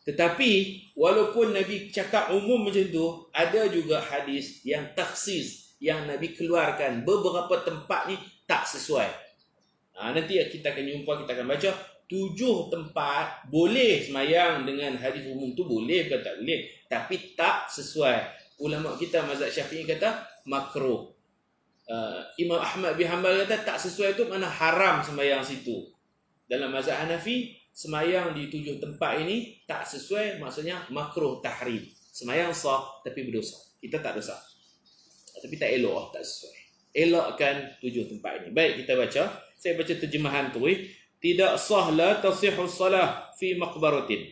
Tetapi walaupun Nabi cakap umum macam tu, ada juga hadis yang takhsis, yang Nabi keluarkan beberapa tempat ni tak sesuai. Nanti kita akan jumpa, kita akan baca 7 tempat boleh semayang dengan hadis umum tu, boleh ke tak boleh, tapi tak sesuai. Ulama kita mazhab Syafi'i kata makruh. Imam Ahmad bin Hanbal kata tak sesuai tu mana haram semayang situ. Dalam mazhab Hanafi, semayang di 7 tempat ini tak sesuai, maksudnya makruh tahrim. Semayang sah tapi berdosa. Kita tak dosa, tapi tak elok, tak sesuai. Elokkan 7 tempat ini. Baik, kita baca. Saya baca terjemahan tu. Tidak sah la tasihhu salah fi maqbaratin.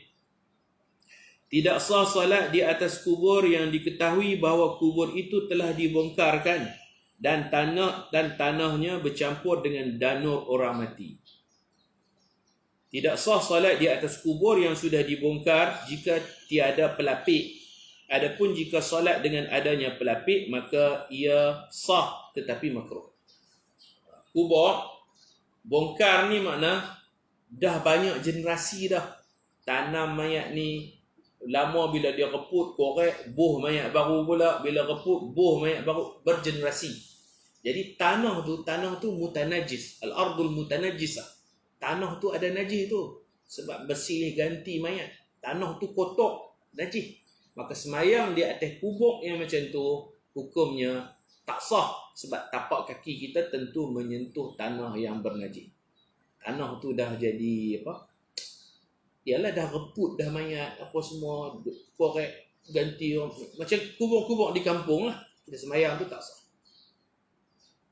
Tidak sah salat di atas kubur yang diketahui bahawa kubur itu telah dibongkarkan dan tanahnya bercampur dengan danur orang mati. Tidak sah salat di atas kubur yang sudah dibongkar jika tiada pelapik. Adapun jika salat dengan adanya pelapik, maka ia sah tetapi makruh. Kubur bongkar ni makna dah banyak generasi dah. Tanam mayat ni lama, bila dia reput, korek, buh mayat baru pula. Bila reput, buh mayat baru, bergenerasi. Jadi tanah tu mutanajis. Al-ardul mutanajisah. Tanah tu ada najis tu. Sebab bersilih ganti mayat. Tanah tu kotor, najis. Maka semayang di atas kubur yang macam tu, hukumnya tak sah. Sebab tapak kaki kita tentu menyentuh tanah yang bernajis. Tanah tu dah jadi apa? Ialah dah reput dah mayat, apa semua, korek, ganti. Macam kubur-kubur di kampung lah. Kita semayang tu tak sah.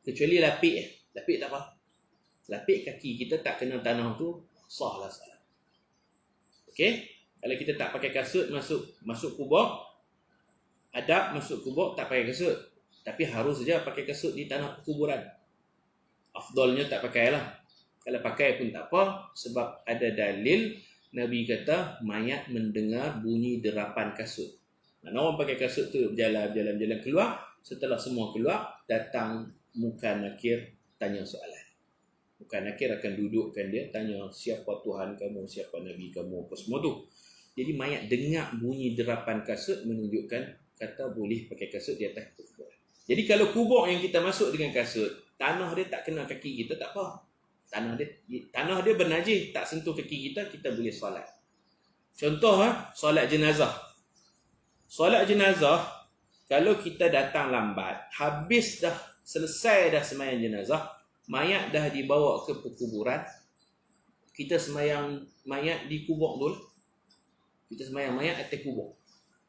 Kecuali lapik. Lapik tak apa. Lapik kaki kita tak kena tanah tu, sahlah salat. Okey? Kalau kita tak pakai kasut masuk kubur, adab masuk kubur tak pakai kasut. Tapi harus saja pakai kasut di tanah kuburan. Afdalnya tak pakailah. Kalau pakai pun tak apa, sebab ada dalil Nabi kata mayat mendengar bunyi derapan kasut. Dan orang pakai kasut tu berjalan keluar, setelah semua keluar, datang muka nakir tanya soalan. Muka nakir akan dudukkan dia, tanya siapa Tuhan kamu, siapa Nabi kamu, apa semua tu. Jadi mayat dengar bunyi derapan kasut menunjukkan kata boleh pakai kasut di atas kuburan. Jadi kalau kubur yang kita masuk dengan kasut, tanah dia tak kena kaki kita, tak apa. Tanah dia bernajis, tak sentuh kaki kita, kita boleh solat. Contoh solat jenazah. Solat jenazah, kalau kita datang lambat, habis dah, selesai dah sembahyang jenazah, mayat dah dibawa ke perkuburan, kita sembahyang mayat di kubur dulu. Kita sembahyang mayat atas kubur.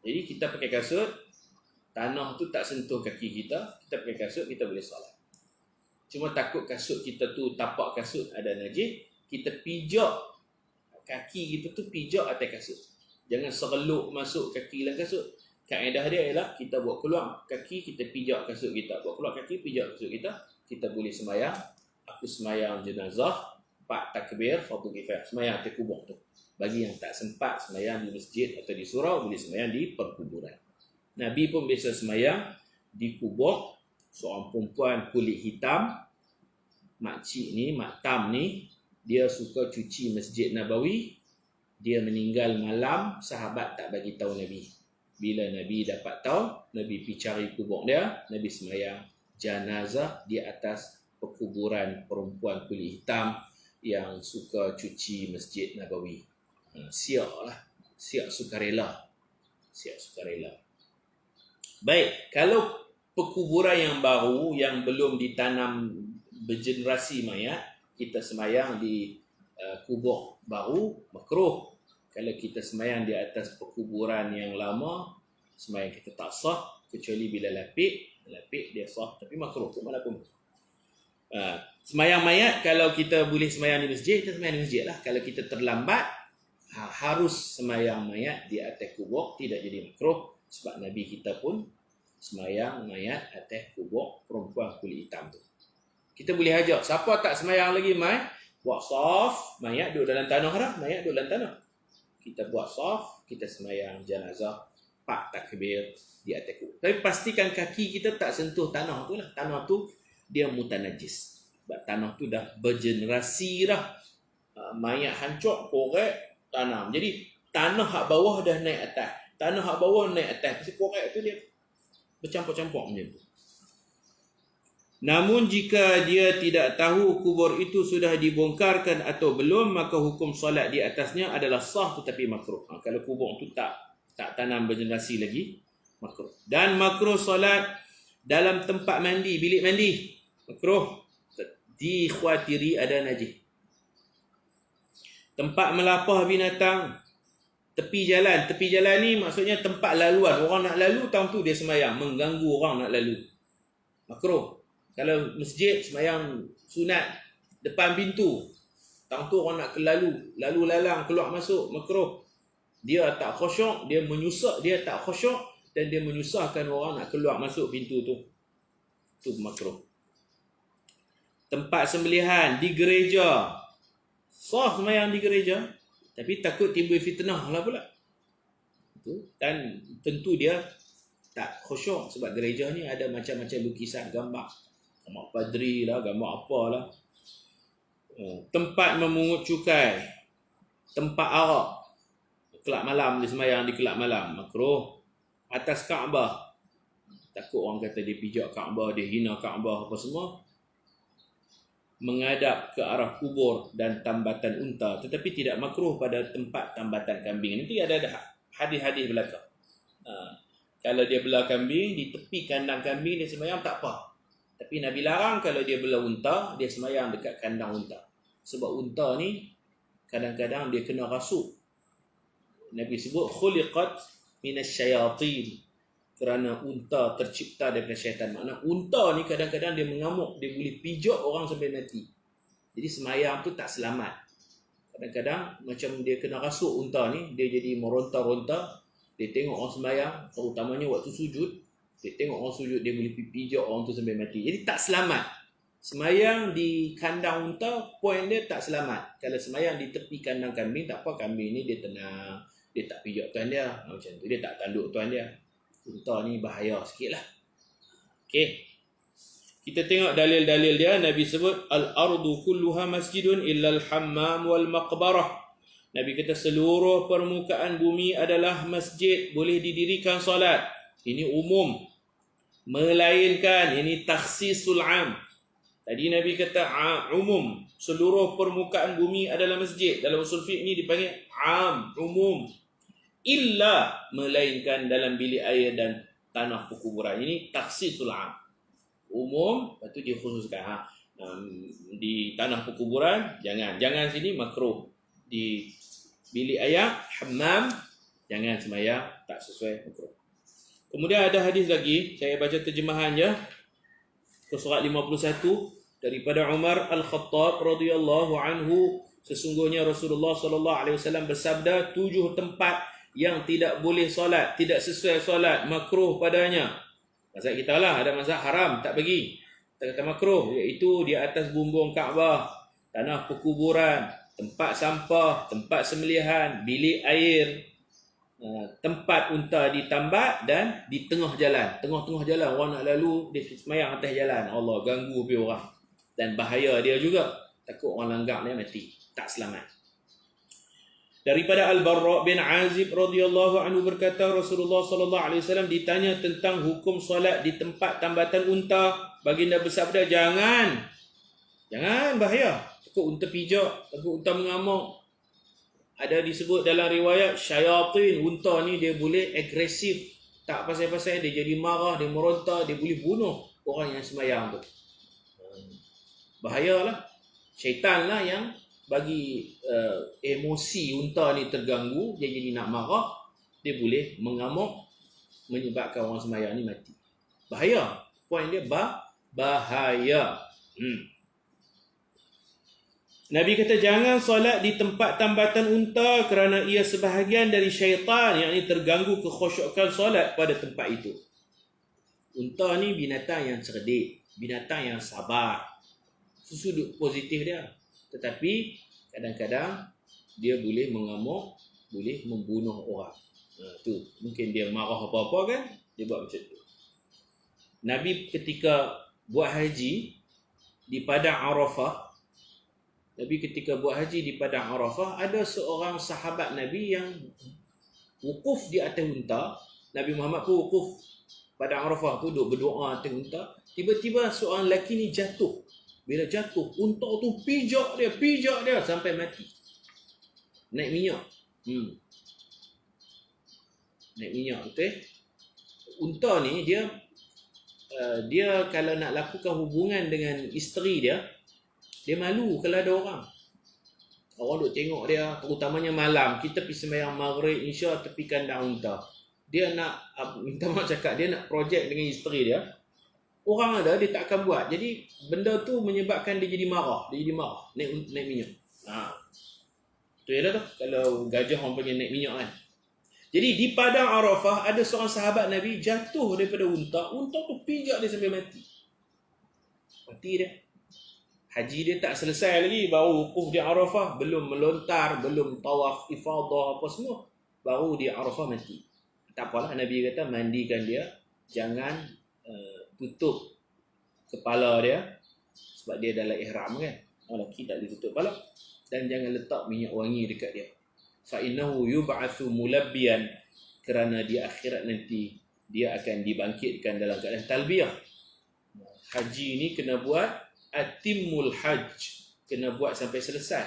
Jadi kita pakai kasut, tanah tu tak sentuh kaki kita, kita pakai kasut, kita boleh solat. Cuma takut kasut kita tu, tapak kasut ada najis, kita pijak kaki kita tu, pijak atas kasut. Jangan sereluk masuk kaki dalam kasut. Kaedah dia ialah kita buat keluar kaki, kita pijak kasut kita. Buat keluar kaki, pijak kasut kita. Kita boleh sembahyang. Aku sembahyang jenazah, 4 takbir, fardu kifayah. Sembahyang atas kubur tu. Bagi yang tak sempat sembahyang di masjid atau di surau, boleh sembahyang di perkuburan. Nabi pun biasa sembahyang di kubur. Seorang perempuan kulit hitam, makcik ni, mak tam ni, dia suka cuci Masjid Nabawi. Dia meninggal malam, sahabat tak bagi tahu Nabi. Bila Nabi dapat tahu, Nabi pergi cari kubur dia, Nabi sembahyang jenazah di atas perkuburan perempuan kulit hitam yang suka cuci Masjid Nabawi. Siap lah, siap sukarela. Siap sukarela. Baik, kalau perkuburan yang baru yang belum ditanam bergenerasi mayat, kita sembahyang di kubur baru, makruh. Kalau kita sembahyang di atas perkuburan yang lama, sembahyang kita tak sah, kecuali bila lapik dia sah, tapi makruh ke mana pun. Sembahyang mayat, kalau kita boleh sembahyang di masjid, kita sembahyang di masjid lah. Kalau kita terlambat, harus sembahyang mayat di atas kubur, tidak jadi makruh, sebab Nabi kita pun sembahyang mayat atas kubur perempuan kulit hitam tu. Kita boleh ajak siapa tak sembahyang lagi buat saf, mayat duduk dalam tanah dah, mayat duduk dalam tanah. Kita buat saf, kita sembahyang jenazah, 4 takbir di atas kubur. Tapi pastikan kaki kita tak sentuh tanah tu lah. Tanah tu dia mutanajis. Sebab tanah tu dah bergenerasi dah. Mayat hancur, korek, tanam. Jadi tanah hak bawah dah naik atas. Tanah hak bawah naik atas. Kasi korek tu dia bercampur-campur macam tu. Namun jika dia tidak tahu kubur itu sudah dibongkarkan atau belum, maka hukum solat di atasnya adalah sah tetapi makruh. Kalau kubur itu tak tanam bergenerasi lagi, makruh. Dan makruh solat dalam tempat mandi, bilik mandi, makruh. Dikhawatiri ada najis. Tempat melapah binatang, tepi jalan ni maksudnya tempat laluan. Orang nak lalu, tahun tu dia sembahyang, mengganggu orang nak lalu, makruh. Kalau masjid sembahyang sunat depan pintu, tahun tu orang nak lalu lalang keluar masuk, makruh. Dia tak khusyuk, dia tak khusyuk, dan dia menyusahkan orang nak keluar masuk pintu tu. Itu makruh. Tempat sembelihan di gereja, sah sembahyang di gereja, tapi takut timbul fitnah lah pula. Dan tentu dia tak khusyuk, sebab gereja ni ada macam-macam lukisan, gambar padri lah, gambar apalah. Tempat memungut cukai, tempat arak, kelab malam, dia sembahyang di kelab malam, makruh. Atas Kaabah, takut orang kata dia pijak Kaabah, dia hina Kaabah apa semua. Menghadap ke arah kubur dan tambatan unta, tetapi tidak makruh pada tempat tambatan kambing. Nanti ada hadis-hadis belakang. Kalau dia belah kambing, di tepi kandang kambing dia sembahyang tak apa. Tapi Nabi larang kalau dia belah unta, dia sembahyang dekat kandang unta. Sebab unta ni kadang-kadang dia kena rasuk. Nabi sebut khuliqat minasyayatin, kerana unta tercipta daripada syaitan. Makna unta ni kadang-kadang dia mengamuk, dia boleh pijak orang sampai mati. Jadi semayang tu tak selamat. Kadang-kadang macam dia kena rasuk unta ni, dia jadi meronta-ronta. Dia tengok orang semayang, terutamanya waktu sujud, dia tengok orang sujud, dia boleh pijak orang tu sampai mati. Jadi tak selamat. Semayang di kandang unta, poin dia tak selamat. Kalau semayang di tepi kandang kambing, tak apa, kambing ni dia tenang, dia tak pijak tuan dia, macam tu, dia tak tanduk tuan dia. Unta ni bahaya sikit lah. Okay, kita tengok dalil-dalil dia. Nabi sebut al-ardu kulluha masjidun illa al-hammam wal maqbarah. Nabi kata seluruh permukaan bumi adalah masjid, boleh didirikan solat. Ini umum. Melainkan ini takhsisul am. Tadi Nabi kata umum, seluruh permukaan bumi adalah masjid. Dalam usul fiqh ni dipanggil am, umum. Illa, melainkan dalam bilik air dan tanah perkuburan. Ini takhsisul am. Umum, lepas tu dia khususkan. Di tanah perkuburan, jangan sini makruh. Di bilik air, hammam, jangan semayang, tak sesuai makruh. Kemudian ada hadis lagi, saya baca terjemahannya ke surat 51 daripada Umar Al-Khattab radhiyallahu anhu, sesungguhnya Rasulullah sallallahu alaihi wasallam bersabda, 7 tempat yang tidak boleh solat, tidak sesuai solat, makruh padanya. Mazhab kita lah, ada mazhab haram, tak bagi. Kita kata makruh, iaitu di atas bumbung Kaabah, tanah perkuburan, tempat sampah, tempat sembelihan, bilik air, tempat unta ditambat dan di tengah jalan. Tengah-tengah jalan orang nak lalu, dia semayang atas jalan. Allah, ganggu pergi orang. Dan bahaya dia juga. Takut orang langgar dia mati. Tak selamat. Daripada Al-Barra bin Azib radhiyallahu anhu berkata, Rasulullah sallallahu alaihi wasallam ditanya tentang hukum solat di tempat tambatan unta. Baginda bersabda, jangan bahaya. Takut unta pijak, takut unta mengamuk. Ada disebut dalam riwayat syaitan, unta ni dia boleh agresif. Tak pasal-pasal dia jadi marah, dia meronta, dia boleh bunuh orang yang semayang tu. Bahayalah. Syaitan lah yang bagi emosi unta ni terganggu, dia jadi nak marah, dia boleh mengamuk, menyebabkan orang semayang ni mati. Bahaya. Poin dia bahaya. Nabi kata jangan solat di tempat tambatan unta kerana ia sebahagian dari syaitan, yang ini terganggu kekhusyukan solat pada tempat itu. Unta ni binatang yang cerdik, binatang yang sabar. Itu sudut positif dia. Tetapi kadang-kadang dia boleh mengamuk, boleh membunuh orang. Tu mungkin dia marah apa-apa kan, dia buat macam tu. Nabi ketika buat haji di padang Arafah, Nabi ketika buat haji di padang Arafah, ada seorang sahabat Nabi yang wukuf di atas unta. Nabi Muhammad pun wukuf padang Arafah tu, duduk berdoa atas unta. Tiba-tiba seorang lelaki ni jatuh. Bila jatuh, unta tu pijak dia sampai mati. Naik minyak. Naik minyak, betul? Unta ni dia kalau nak lakukan hubungan dengan isteri dia malu kalau ada orang. Orang duk tengok dia, terutamanya malam. Kita pergi sembahyang maghrib, insya tepi kandang unta. Dia nak, minta maaf cakap, dia nak projek dengan isteri dia. Orang ada, dia tak akan buat. Jadi, benda tu menyebabkan dia jadi marah. Naik minyak. Tu ya dah tu. Kalau gajah orang panggil naik minyak kan. Jadi, di padang Arafah, ada seorang sahabat Nabi jatuh daripada unta. Unta tu pijak dia sampai mati. Mati dia. Haji dia tak selesai lagi, baru wukuf di Arafah, belum melontar, belum tawaf ifadah apa semua, baru di Arafah mati. Tak apalah, Nabi kata mandikan dia, jangan tutup kepala dia sebab dia dalam ihram kan. Orang lelaki tak boleh tutup kepala, dan jangan letak minyak wangi dekat dia. Fa innahu yub'atsu mulabbiyan, kerana di akhirat nanti dia akan dibangkitkan dalam keadaan talbiyah. Haji ni kena buat atimul hajj, kena buat sampai selesai.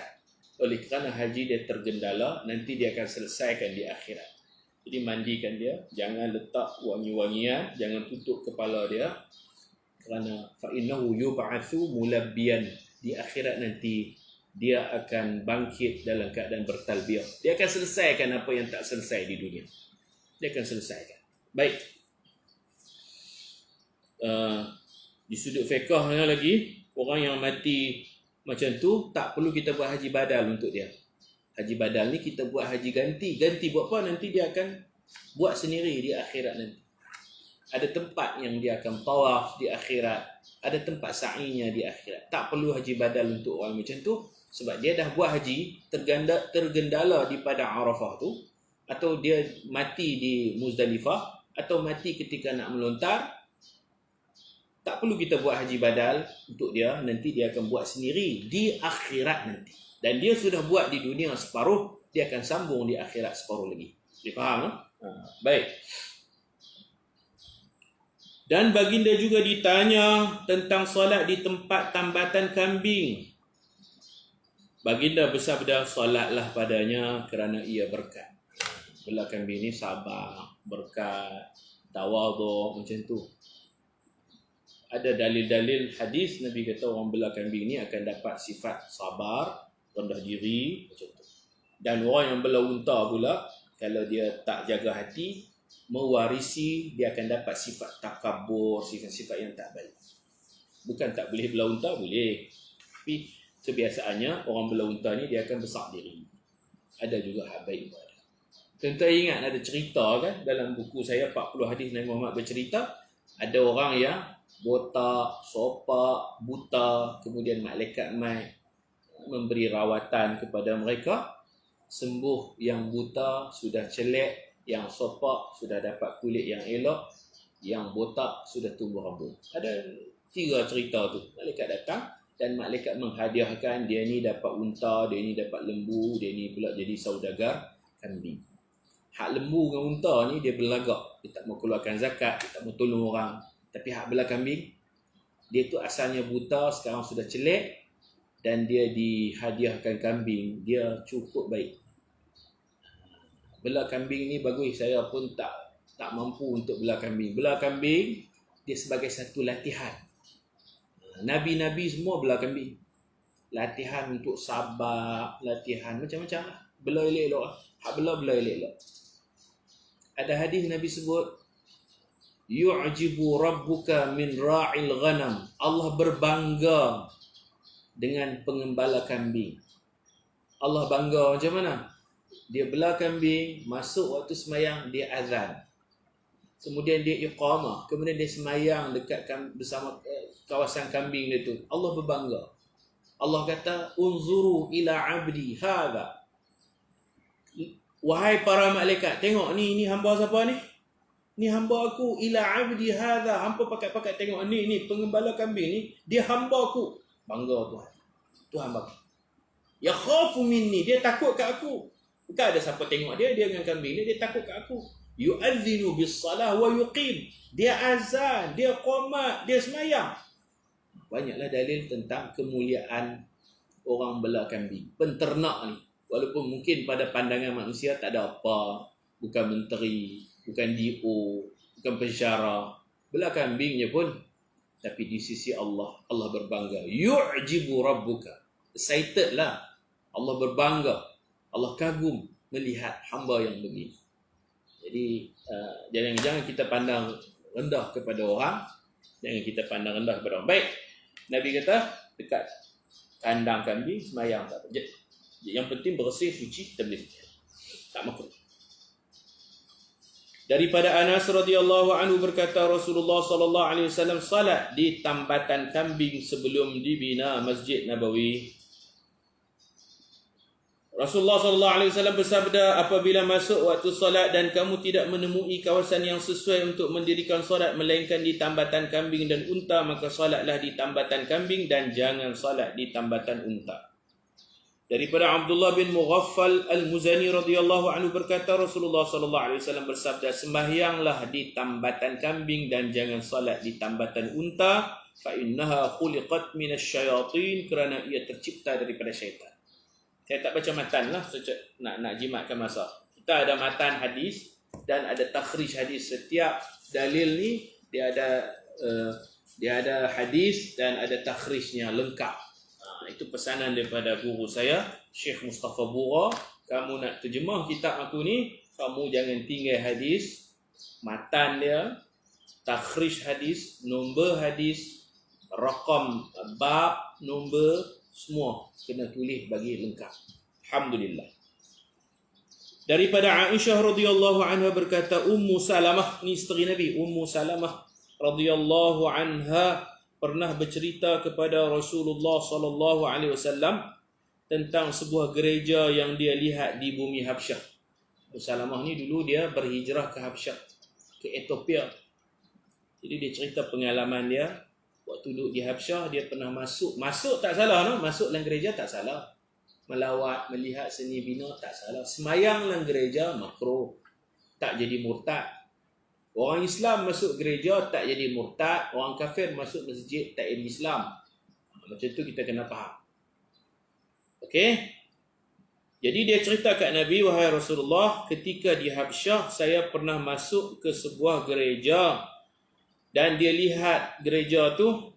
Oleh kerana haji dia tergendala, nanti dia akan selesaikan di akhirat. Jadi mandikan dia, jangan letak wangi-wangian, jangan tutup kepala dia, kerana fa innahu yub'atsu mulabbiyan, di akhirat nanti dia akan bangkit dalam keadaan bertalbiyah. Dia akan selesaikan apa yang tak selesai di dunia. Dia akan selesaikan. Baik. Di sudut fiqahnya lagi, orang yang mati macam tu tak perlu kita buat haji badal untuk dia. Haji badal ni kita buat haji ganti. Ganti buat apa? Nanti dia akan buat sendiri di akhirat nanti. Ada tempat yang dia akan tawaf di akhirat. Ada tempat sa'inya di akhirat. Tak perlu haji badal untuk orang macam tu. Sebab dia dah buat haji, tergendala di padang Arafah tu. Atau dia mati di Muzdalifah. Atau mati ketika nak melontar. Tak perlu kita buat haji badal untuk dia. Nanti dia akan buat sendiri di akhirat nanti. Dan dia sudah buat di dunia separuh. Dia akan sambung di akhirat separuh lagi. Dia faham? Baik. Dan baginda juga ditanya tentang solat di tempat tambatan kambing. Baginda bersabda, solatlah padanya kerana ia berkat. Belah kambing ni sabar, berkat, tawaduk, macam tu. Ada dalil-dalil hadis Nabi kata orang belah kambing ni akan dapat sifat sabar, rendah diri, macam tu. Dan orang yang belah unta pula, kalau dia tak jaga hati, mewarisi, dia akan dapat sifat takabur, sifat-sifat yang tak baik. Bukan tak boleh belah unta, boleh. Tapi kebiasaannya orang belah unta ni dia akan besar diri. Ada juga hak baik pada. Tuan-tuan ingat ada cerita kan dalam buku saya 40 hadis Nabi Muhammad bercerita, ada orang yang botak, sopak, buta, kemudian malaikat mai memberi rawatan kepada mereka. Sembuh yang buta sudah celek, yang sopak sudah dapat kulit yang elok, yang botak sudah tumbuh rambut. Ada 3 cerita tu. Malaikat datang dan malaikat menghadiahkan dia ni dapat unta, dia ni dapat lembu, dia ni pula jadi saudagar kambing. Hak lembu dengan unta ni dia berlagak, dia tak mau keluarkan zakat, dia tak mau tolong orang. Tapi hak belah kambing, dia tu asalnya buta, sekarang sudah celek dan dia dihadiahkan kambing, dia cukup baik. Belah kambing ni bagus, saya pun tak mampu untuk belah kambing. Belah kambing dia sebagai satu latihan. Nabi-nabi semua belah kambing. Latihan untuk sabar, latihan macam-macam lah. Belah elok-elok lah. Hak belah elok-elok. Ada hadis Nabi sebut, yu'jibu rabbuka min ra'il ghanam. Allah berbangga dengan pengembala kambing. Allah bangga macam mana? Dia belah kambing, masuk waktu semayang, dia azan. Kemudian dia iqamah. Kemudian dia semayang dekat bersama kawasan kambing dia tu. Allah berbangga. Allah kata, unzuru ila abdi hadha. Wahai para malaikat, tengok ni hamba siapa ni? Ni hamba aku, ila abdi hadha. Hampa pakat-pakat tengok ni pengembala kambing ni, dia hamba aku. Bangga Tuhan. Tuhan bangga. Ya khafu minni, dia takut kat aku. Bukan ada siapa tengok dia dengan kambing dia takut kat aku. Yu'adzinu bis salah wa yuqim. Dia azan, dia qomat, dia semayang. Banyaklah dalil tentang kemuliaan orang belah kambing. Penternak ni. Walaupun mungkin pada pandangan manusia tak ada apa. Bukan menteri, bukan DO, bukan pensyarah. Belah kambingnya pun. Tapi di sisi Allah, Allah berbangga. Yu'jibu rabbuka. Excited lah. Allah berbangga. Allah kagum melihat hamba yang begini. Jadi jangan kita pandang rendah kepada orang. Jangan kita pandang rendah kepada orang. Baik. Nabi kata dekat kandang kambing semayang tak apa. Yang penting bersih, suci, kita boleh tak makruh. Daripada Anas radhiyallahu anhu berkata Rasulullah sallallahu alaihi wasallam salat di tambatan kambing sebelum dibina Masjid Nabawi. Rasulullah sallallahu alaihi wasallam bersabda, apabila masuk waktu solat dan kamu tidak menemui kawasan yang sesuai untuk mendirikan solat melainkan di tambatan kambing dan unta, maka solatlah di tambatan kambing dan jangan solat di tambatan unta. Daripada Abdullah bin Mughaffal Al-Muzani radhiyallahu anhu berkata Rasulullah sallallahu alaihi wasallam bersabda, sembahyanglah di tambatan kambing dan jangan solat di tambatan unta, fa innaha khuliqat minasyayatin, kerana ia tercipta daripada syaitan. Saya tak baca matan lah, nak jimatkan masa. Kita ada matan hadis dan ada takhrij hadis. Setiap dalil ni dia ada hadis dan ada takhrijnya lengkap. Itu pesanan daripada guru saya, Syekh Mustafa Bura. Kamu nak terjemah kitab aku ni, kamu jangan tinggal hadis, matan dia, takhrij hadis, nombor hadis, rakam bab, nombor, Semua kena tulis bagi lengkap. Alhamdulillah. Daripada Aisyah radhiyallahu anha berkata, Ummu Salamah, ni isteri Nabi, Ummu Salamah radhiyallahu anha pernah bercerita kepada Rasulullah sallallahu alaihi wasallam tentang sebuah gereja yang dia lihat di bumi Habsyah. Ummu Salamah ni dulu dia berhijrah ke Habsyah, ke Ethiopia. Jadi dia cerita pengalaman dia waktu duduk di Habsyah. Dia pernah masuk tak salah, no? Masuk dalam gereja tak salah, melawat, melihat seni bina tak salah, semayang dalam gereja makruh, tak jadi murtad. Orang Islam masuk gereja tak jadi murtad, orang kafir masuk masjid tak jadi Islam. Macam tu kita kena faham. Okey. Jadi dia cerita kat Nabi, wahai Rasulullah, ketika di Habsyah saya pernah masuk ke sebuah gereja dan dia lihat gereja tu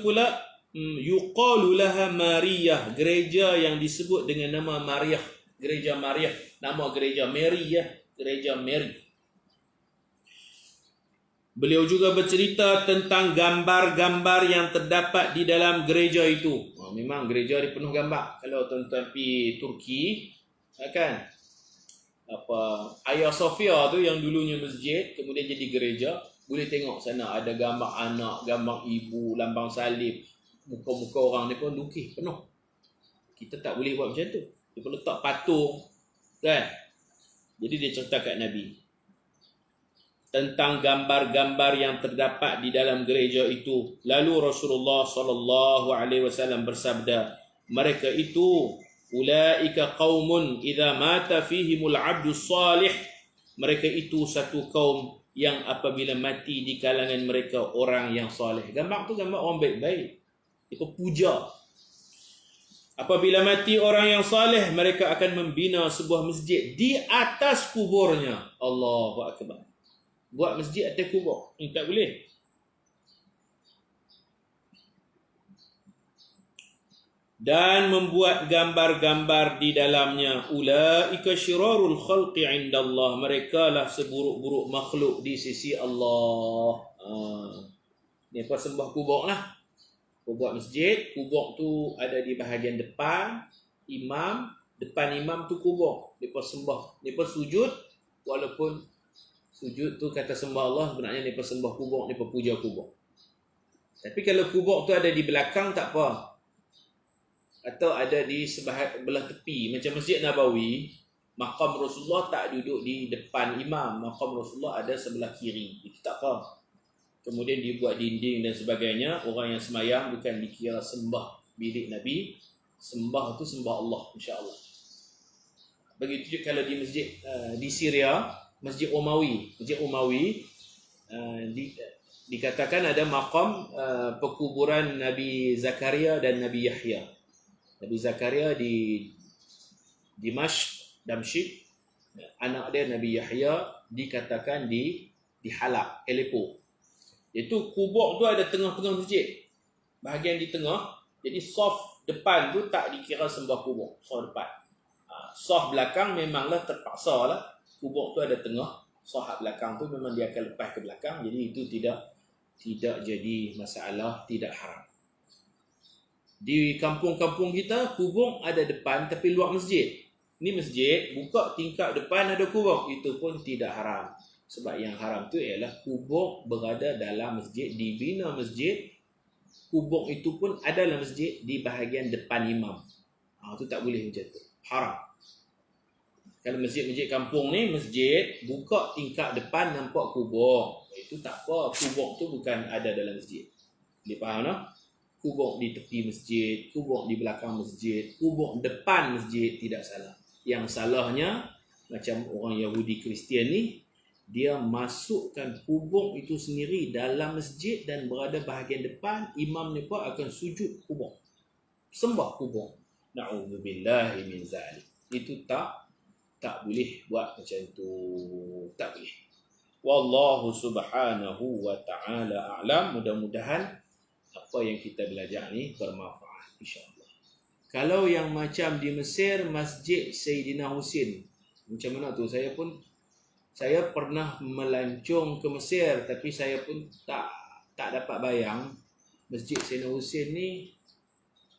pula yuqalu laha Mariyah, gereja yang disebut dengan nama Maryah, gereja Maryah, nama gereja Mary ya, gereja Mary. Beliau juga bercerita tentang gambar-gambar yang terdapat di dalam gereja itu. Memang gereja dia penuh gambar. Kalau tuan-tuan pergi Turki, kan, Hagia Sophia tu yang dulunya masjid kemudian jadi gereja, boleh tengok sana ada gambar anak, gambar ibu, lambang salib, muka-muka orang ni pun lukis penuh. Kita tak boleh buat macam tu. Dia pun letak patung, kan. Jadi dia cerita kat Nabi tentang gambar-gambar yang terdapat di dalam gereja itu. Lalu Rasulullah sallallahu alaihi wasallam bersabda, mereka itu ulaika qaumun idza mata fihimul abdus salih, mereka itu satu kaum yang apabila mati di kalangan mereka orang yang soleh. Gambar tu gambar orang baik-baik, itu puja. Apabila mati orang yang soleh, mereka akan membina sebuah masjid di atas kuburnya. Allahu akbar. Buat masjid atas kubur, ini tak boleh. Dan membuat gambar-gambar di dalamnya. Ulaika syirarul khalqi indallah, mereka lah seburuk-buruk makhluk di sisi Allah. Ni persembah kubur lah. Kau buat masjid, kubur tu ada di bahagian depan imam, depan imam tu kubur. Mereka sembah, mereka sujud, walaupun sujud tu kata sembah Allah, sebenarnya mereka sembah kubur, mereka puja kubur. Tapi kalau kubur tu ada di belakang tak apa, atau ada di sebelah tepi, macam Masjid Nabawi, makam Rasulullah tak duduk di depan imam, makam Rasulullah ada sebelah kiri, itu tak apa. Kemudian dibuat dinding dan sebagainya. Orang yang semayang bukan dikira sembah bilik Nabi, sembah tu sembah Allah, insya-Allah. Begitu juga kalau di masjid di Syria, Masjid Umawi. Masjid Umawi dikatakan ada makam perkuburan Nabi Zakaria dan Nabi Yahya. Nabi Zakaria di Damsyik, anak dia Nabi Yahya dikatakan di Halab, Aleppo. Iaitu kubur tu ada tengah-tengah masjid, bahagian di tengah. Jadi saf depan tu tak dikira sembah kubur, saf depan. Saf belakang memanglah terpaksa lah, kubur tu ada tengah, saf belakang tu memang dia akan lepas ke belakang. Jadi itu tidak jadi masalah, tidak haram. Di kampung-kampung kita kubur ada depan tapi luar masjid. Ini masjid buka tingkap depan ada kubur, itu pun tidak haram. Sebab yang haram tu ialah kubur berada dalam masjid, dibina masjid, kubur itu pun ada dalam masjid di bahagian depan imam. Itu tak boleh macam tu, haram. Kalau masjid-masjid kampung ni, masjid buka tingkap depan nampak kubur, itu tak apa, kubur tu bukan ada dalam masjid. Dia faham tak? Kubur di tepi masjid, kubur di belakang masjid, kubur depan masjid, tidak salah. Yang salahnya macam orang Yahudi Kristian ni, dia masukkan kubur itu sendiri dalam masjid dan berada bahagian depan, imam ni pun akan sujud kubur, sembah kubur. Na'udzubillahi min zalik. Itu tak boleh buat macam tu, tak boleh. Wallahu subhanahu wa ta'ala a'lam. Mudah-mudahan apa yang kita belajar ni bermanfaat, insya-Allah. Kalau yang macam di Mesir, Masjid Sayyidina Husin, macam mana tu? Saya pernah melancong ke Mesir, tapi saya pun tak dapat bayang Masjid Sayyidina Husin ni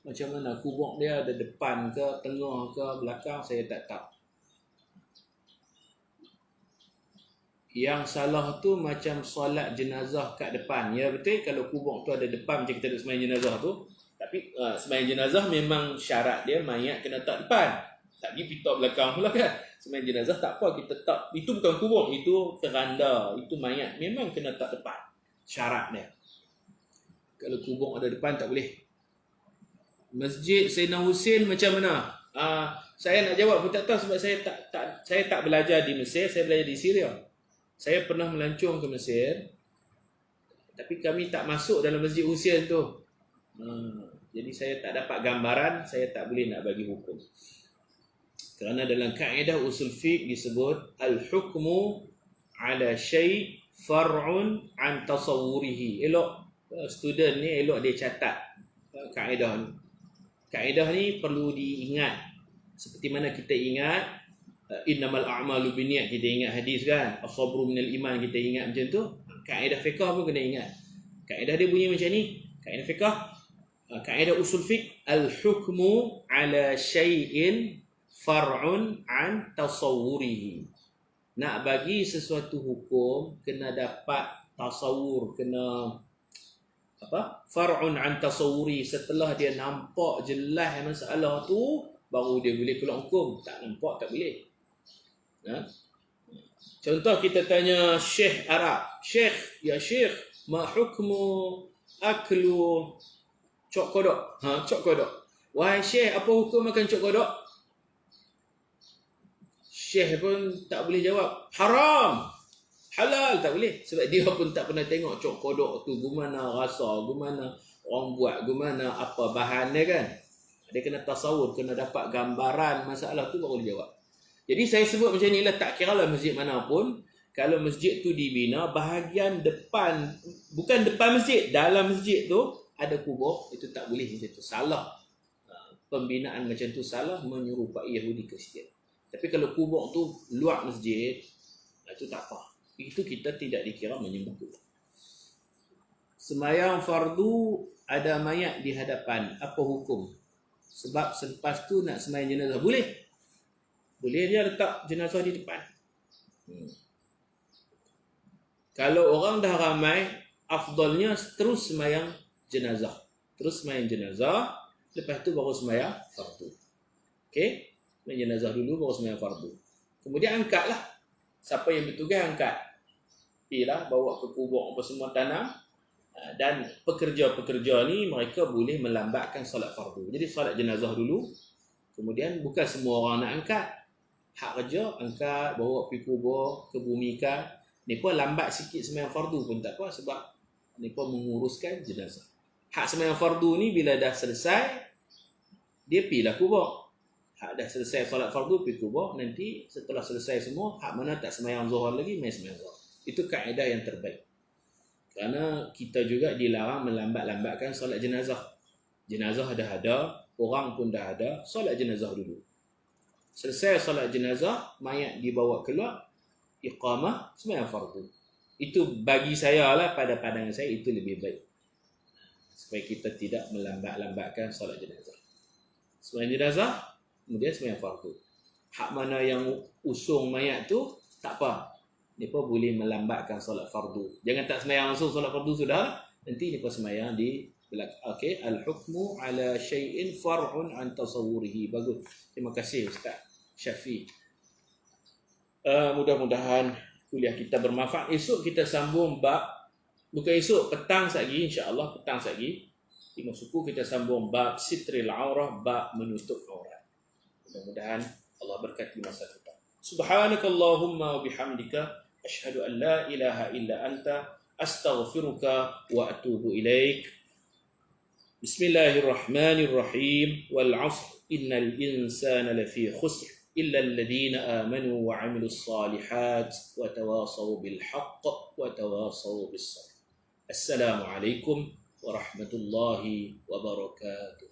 Macam mana kubur dia ada depan ke, tengah ke, belakang, saya tak tahu. Yang salah tu macam solat jenazah kat depan. Ya betul, kalau kubur tu ada depan macam kita duduk sembahyang jenazah tu. Tapi sembahyang jenazah memang syarat dia mayat kena tak depan. Tak pergi pitok belakang pula kan. Sembahyang jenazah tak apa, kita tak. Itu bukan kubur, itu keranda, itu mayat. Memang kena tak depan. Syarat dia. Kalau kubur ada depan tak boleh. Masjid Sayyidina Husin macam mana? Saya nak jawab pun tak tahu sebab saya tak belajar di Mesir, saya belajar di Syria. Saya pernah melancong ke Mesir, tapi kami tak masuk dalam Masjid Husin tu. Jadi saya tak dapat gambaran, saya tak boleh nak bagi hukum. Kerana dalam kaedah usul fiqh disebut al-hukmu ala syai' far'un an tasawwurihi. Elok student ni elok dia catat kaedah ni. Kaedah ni perlu diingat. Seperti mana kita ingat innamal a'malu binniyat, kita ingat hadis kan, as-sabru minal iman, kita ingat macam tu. Kaedah fiqh pun kena ingat. Kaedah dia bunyi macam ni. Kaedah fiqh, kaedah usul fiqh, al-hukmu ala syai'in far'un an tasawwurihi. Nak bagi sesuatu hukum kena dapat tasawur, kena far'un an tasawwuri, setelah dia nampak jelas masalah tu baru dia boleh keluar hukum. Tak nampak tak boleh. Contoh kita tanya Syekh Arab, Syekh, ya Syekh, ma hukmu aklu cok kodok? Cok kodok. Wahai Syekh, apa hukum makan cok kodok? Syekh pun tak boleh jawab haram, halal, tak boleh. Sebab dia pun tak pernah tengok cok kodok tu gimana rasa, gimana orang buat, gimana apa bahan dia kan. Dia kena tasawur, kena dapat gambaran masalah tu baru dia jawab. Jadi saya sebut macam ni lah, tak kira lah masjid mana pun, kalau masjid tu dibina, bahagian depan, bukan depan masjid, dalam masjid tu ada kubur, itu tak boleh macam tu. Salah. Pembinaan macam tu salah, menyerupai Yahudi Kristian. Tapi kalau kubur tu luar masjid, itu tak apa. Itu kita tidak dikira menyembah kubur. Sembahyang fardu ada mayat di hadapan, apa hukum? Sebab selepas tu nak sembahyang jenazah, boleh. Boleh dia letak jenazah di depan. Kalau orang dah ramai, afdalnya terus sembahyang jenazah. Terus sembahyang jenazah, lepas tu baru sembahyang fardu. Okey? Sembahyang jenazah dulu baru sembahyang fardu. Kemudian angkatlah. Siapa yang bertugas angkat. Pilah bawa ke kubur apa semua tanam. Dan pekerja-pekerja ni mereka boleh melambatkan solat fardu. Jadi solat jenazah dulu. Kemudian bukan semua orang nak angkat. Hak kerja angkat, bawa pergi kubur, kebumikan. Ni pun lambat sikit sembahyang fardu pun tak apa, sebab ni pun menguruskan jenazah. Hak sembahyang fardu ni bila dah selesai, dia pergilah kubur. Hak dah selesai solat fardu, pergi kubur. Nanti setelah selesai semua, hak mana tak sembahyang zuhur lagi, main sembahyang zuhur. Itu kaedah yang terbaik. Kerana kita juga dilarang melambat-lambatkan solat jenazah. Jenazah dah ada, orang pun dah ada, solat jenazah dulu. Selesai solat jenazah, mayat dibawa keluar, iqamah, sembahyang fardu. Itu bagi saya lah, pada pandangan saya itu lebih baik. Supaya kita tidak melambat-lambatkan solat jenazah. Sembahyang jenazah, kemudian sembahyang fardu. Hak mana yang usung mayat tu, tak apa. Mereka boleh melambatkan solat fardu. Jangan tak sembahyang langsung solat fardu sudah. Nanti mereka sembahyang di belakang. Okey, al-hukmu ala syai'in far'un an tasawwurihi. Bagus. Terima kasih Ustaz Syafiq. Mudah-mudahan kuliah kita bermanfaat. Esok kita sambung bab, bukan esok, petang lagi, insya-Allah petang lagi. Di suku kita sambung bab sitril aurah, bab menutup aurat. Mudah-mudahan Allah berkati masa kita. Subhanakallahumma wa bihamdika asyhadu an la ilaha illa anta astaghfiruka wa atubu ilaik. Bismillahirrahmanirrahim. Wal 'asr innal insana lafi khusr illa alladhina amanu wa 'amilus salihat wa tawasaw bil haqq wa tawasaw bis sabr. Assalamu alaikum warahmatullahi wabarakatuh.